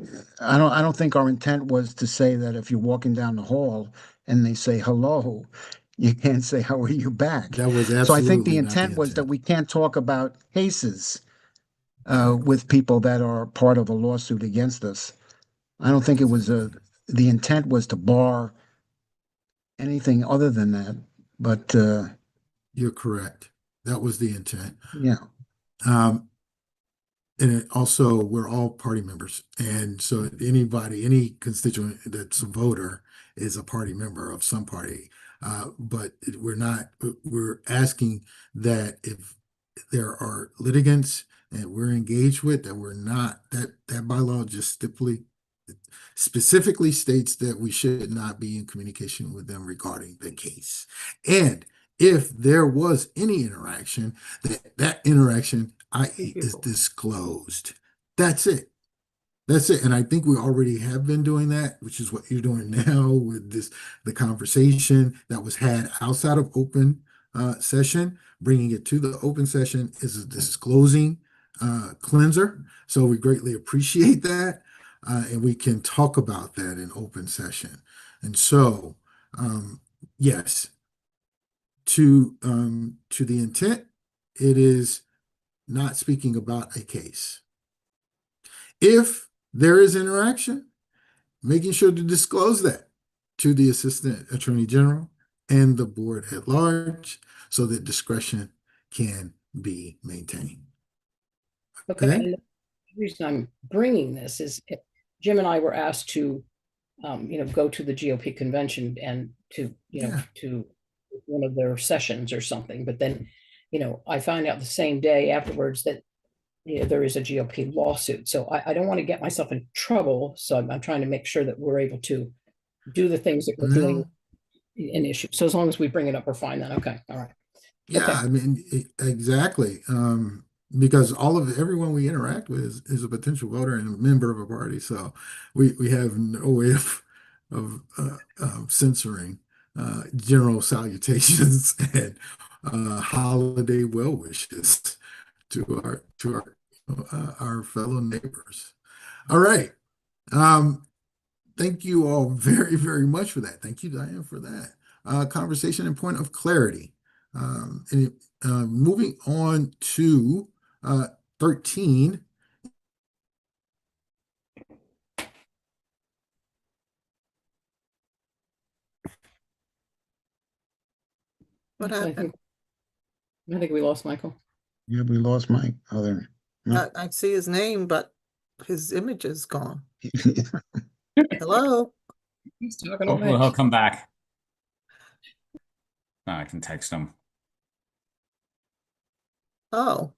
don't think our intent was to say that if you're walking down the hall and they say hello, you can't say, how are you back? That was So I think the absolutely not the intent was that intent. we can't talk about cases with people that are part of a lawsuit against us. I don't think it was the intent was to bar anything other than that, but You're correct. That was the intent. yeah. And it also, we're all party members. And so anybody, any constituent that's a voter is a party member of some party. But we're asking that if there are litigants and we're engaged with, that we're not, that bylaw just specifically states that we should not be in communication with them regarding the case. And if there was any interaction, that interaction, is disclosed. That's it. That's it. And I think we already have been doing that, which is what you're doing now with the conversation that was had outside of open session. Bringing it to the open session is a disclosing cleanser. So we greatly appreciate that. And we can talk about that in open session. And so, yes, to the intent, it is not speaking about a case. If there is interaction, making sure to disclose that to the Assistant Attorney General and the board at large so that discretion can be maintained. Okay. And the reason I'm bringing this is Jim and I were asked to, go to the GOP convention and to one of their sessions or something. But then, I found out the same day afterwards that there is a GOP lawsuit. So I don't want to get myself in trouble. So I'm trying to make sure that we're able to do the things that we're doing an issue. So as long as we bring it up, we're fine then. Okay. All right. Yeah, Okay. I mean, exactly. Because everyone we interact with is a potential voter and a member of a party. So we have no way of censoring general salutations and holiday well wishes to our fellow neighbors. All right. Thank you all very, very much for that. Thank you, Diane, for that conversation and point of clarity. Moving on to 13. What I happened? think we lost Michael. Yeah, we lost Mike. Oh, there. No. I see his name, but his image is gone. Hello? He's talking Oh, away. well, he'll come back. I can text him. Oh,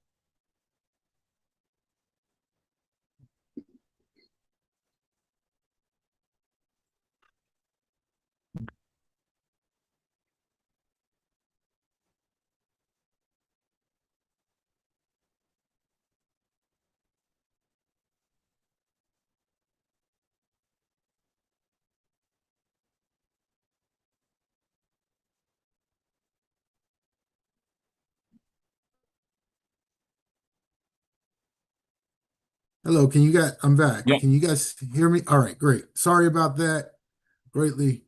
Hello, I'm back. Yep. Can you guys hear me? All right, great. Sorry about that. Greatly.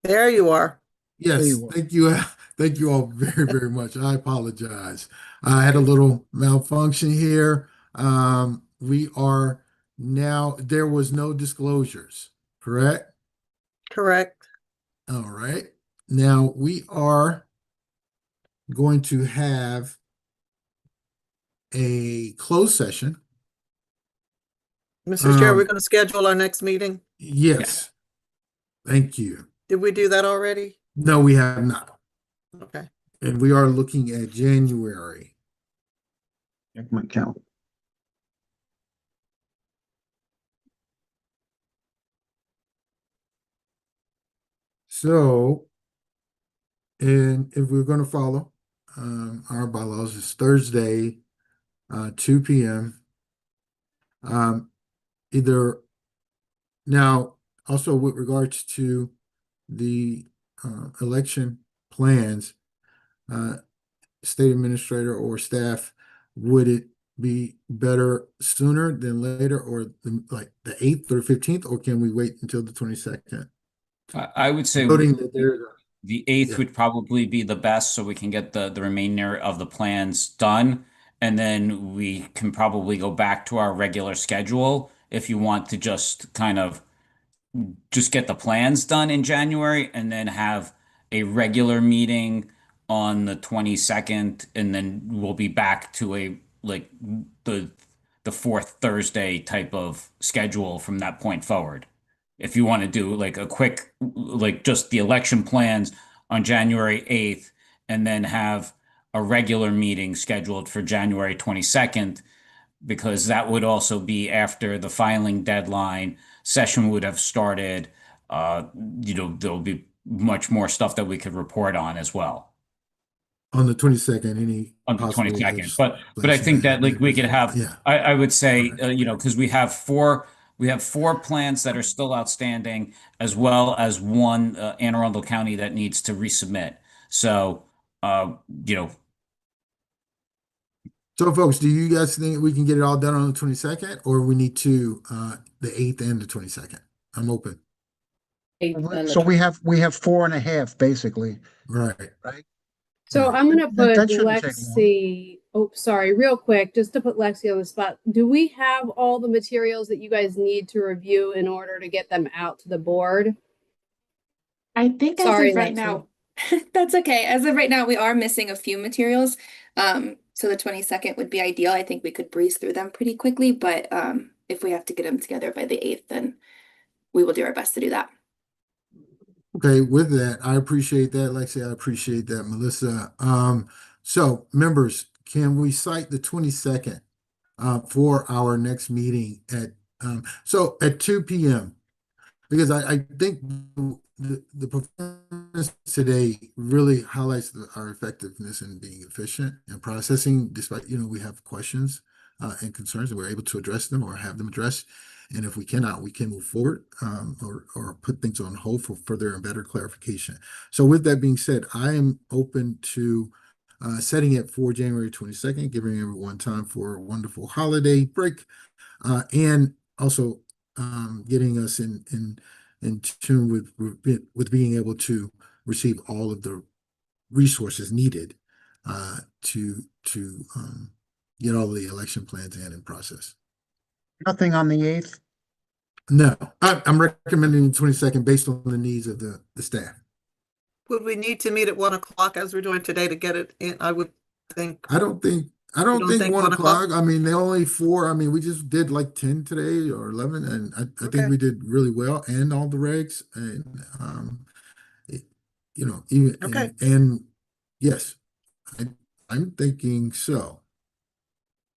there you are. There Yes, you are. thank you. Thank you all very, very much. I apologize. I had a little malfunction here. There was no disclosures, correct? Correct. All right. Now we are going to have a closed session. Mr. Chair, we're going to schedule our next meeting. Yes. Thank you. Did we do that already? No, we have not. Okay. And we are looking at January. Check my count. So, and if we're going to follow our bylaws, it's Thursday, 2 p.m. Either now, also with regards to the election plans, state administrator or staff, would it be better sooner than later, or like the 8th or 15th, or can we wait until the 22nd? I would say Noting that there's the 8th Yeah. would probably be the best, so we can get the remainder of the plans done. And then we can probably go back to our regular schedule if you want to just kind of just get the plans done in January and then have a regular meeting on the 22nd, and then we'll be back to a like the fourth Thursday type of schedule from that point forward. If you want to do like a quick, like just the election plans on January 8th, and then have a regular meeting scheduled for January 22nd, because that would also be after the filing deadline. Session would have started. There'll be much more stuff that we could report on as well on the 22nd, any on the possible 22nd. But I think that like we could have, Yeah. I would say, because we have four plans that are still outstanding, as well as one Anne Arundel County that needs to resubmit. So, So, folks, do you guys think we can get it all done on the 22nd, or we need to the 8th and the 22nd? I'm open. 8th and the So we have 4.5 basically. Right. So I'm gonna That put shouldn't take long. Lexi, oh, sorry, real quick, just to put Lexi on the spot. Do we have all the materials that you guys need to review in order to get them out to the board? I think as Sorry, of right Lexi. now, that's okay. As of right now, we are missing a few materials. So the 22nd would be ideal. I think we could breeze through them pretty quickly, but if we have to get them together by the 8th, then we will do our best to do that. Okay, with that, I appreciate that, Lexi. I appreciate that, Melissa. So, members, can we cite the 22nd for our next meeting so at 2 p.m. Because I think the performance today really highlights our effectiveness in being efficient and processing, despite, we have questions and concerns, and we're able to address them or have them addressed. And if we cannot, we can move forward or put things on hold for further and better clarification. So with that being said, I am open to setting it for January 22nd, giving everyone time for a wonderful holiday break, and also getting us in tune with being able to receive all of the resources needed to get all the election plans in process. Nothing on the 8th? No, I'm recommending the 22nd based on the needs of the staff. Would we need to meet at 1 o'clock as we're doing today to get it in? I would think. I don't think don't think 1 1 o'clock? o'clock. I mean, they're only 4. I mean, we just did like 10 today or 11, and I Okay. think we did really well and all the regs and even Okay. and yes, I'm thinking so.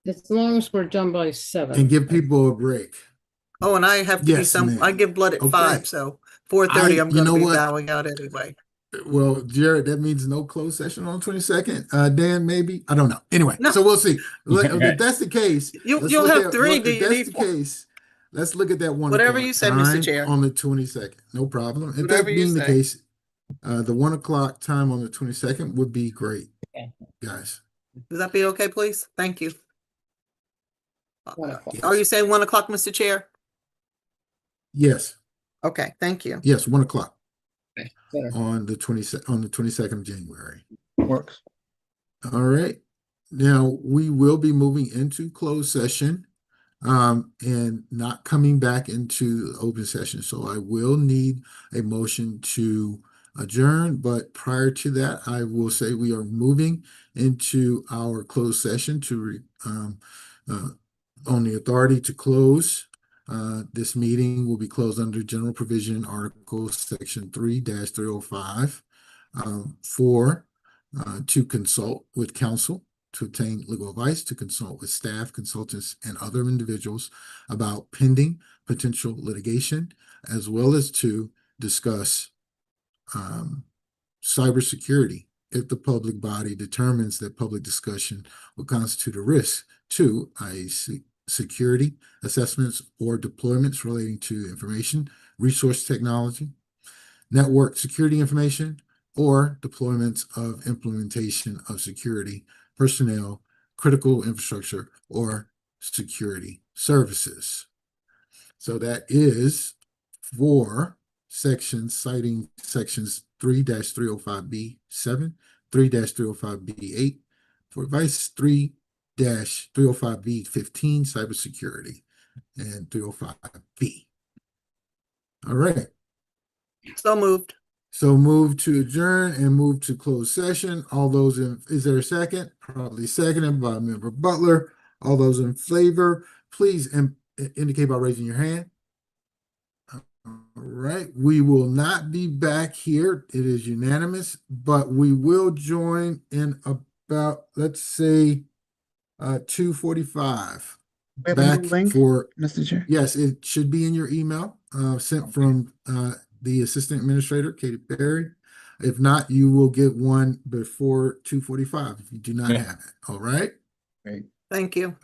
As long as we're done by 7. And give people a break. Oh, and I have to be Yes, ma'am. I give blood at Okay. 5, so 4:30 I'm you going know to be what? bowing out anyway. Well, Jared, that means no closed session on 22nd. Dan, maybe, I don't know. Anyway, No. so we'll see. If that's the case, You'll let's have look 3. Do if you that's need the 4? case, let's look at that 1 Whatever o'clock you said, Mr. time Chair. on the 22nd. No problem. If that Whatever you being the say. case, the 1 o'clock time on the 22nd would be great, Okay. guys. Does that be okay, please? Thank you. 1 o'clock. Yes. Are you saying 1 o'clock, Mr. Chair? Yes, Okay, thank you. yes, 1 o'clock Okay, better. on the 22nd of January. Works. All right. Now we will be moving into closed session and not coming back into open session. So I will need a motion to adjourn, but prior to that, I will say we are moving into our closed session on the authority to close. This meeting will be closed under General Provision Article Section 3-305 to consult with counsel, to obtain legal advice, to consult with staff, consultants, and other individuals about pending potential litigation, as well as to discuss cybersecurity if the public body determines that public discussion will constitute a risk to security assessments or deployments relating to information, resource technology, network security information, or deployments of implementation of security personnel, critical infrastructure, or security services. So that is for citing sections 3-305B7, 3-305B8, for Vice 3-305B15, cybersecurity, and 305B. All right. So moved. So move to adjourn and move to closed session. All those is there a second? Probably seconded by Member Butler. All those in favor, please indicate by raising your hand. All right, we will not be back here. It is unanimous, but we will join in about, let's say, 2:45. We have a Back new link, for, Mr. Chair? yes, it should be in your email, sent from the Assistant Administrator, Katie Berry. If not, you will get one before 2:45 if you do not have it. All right. Great. Thank you.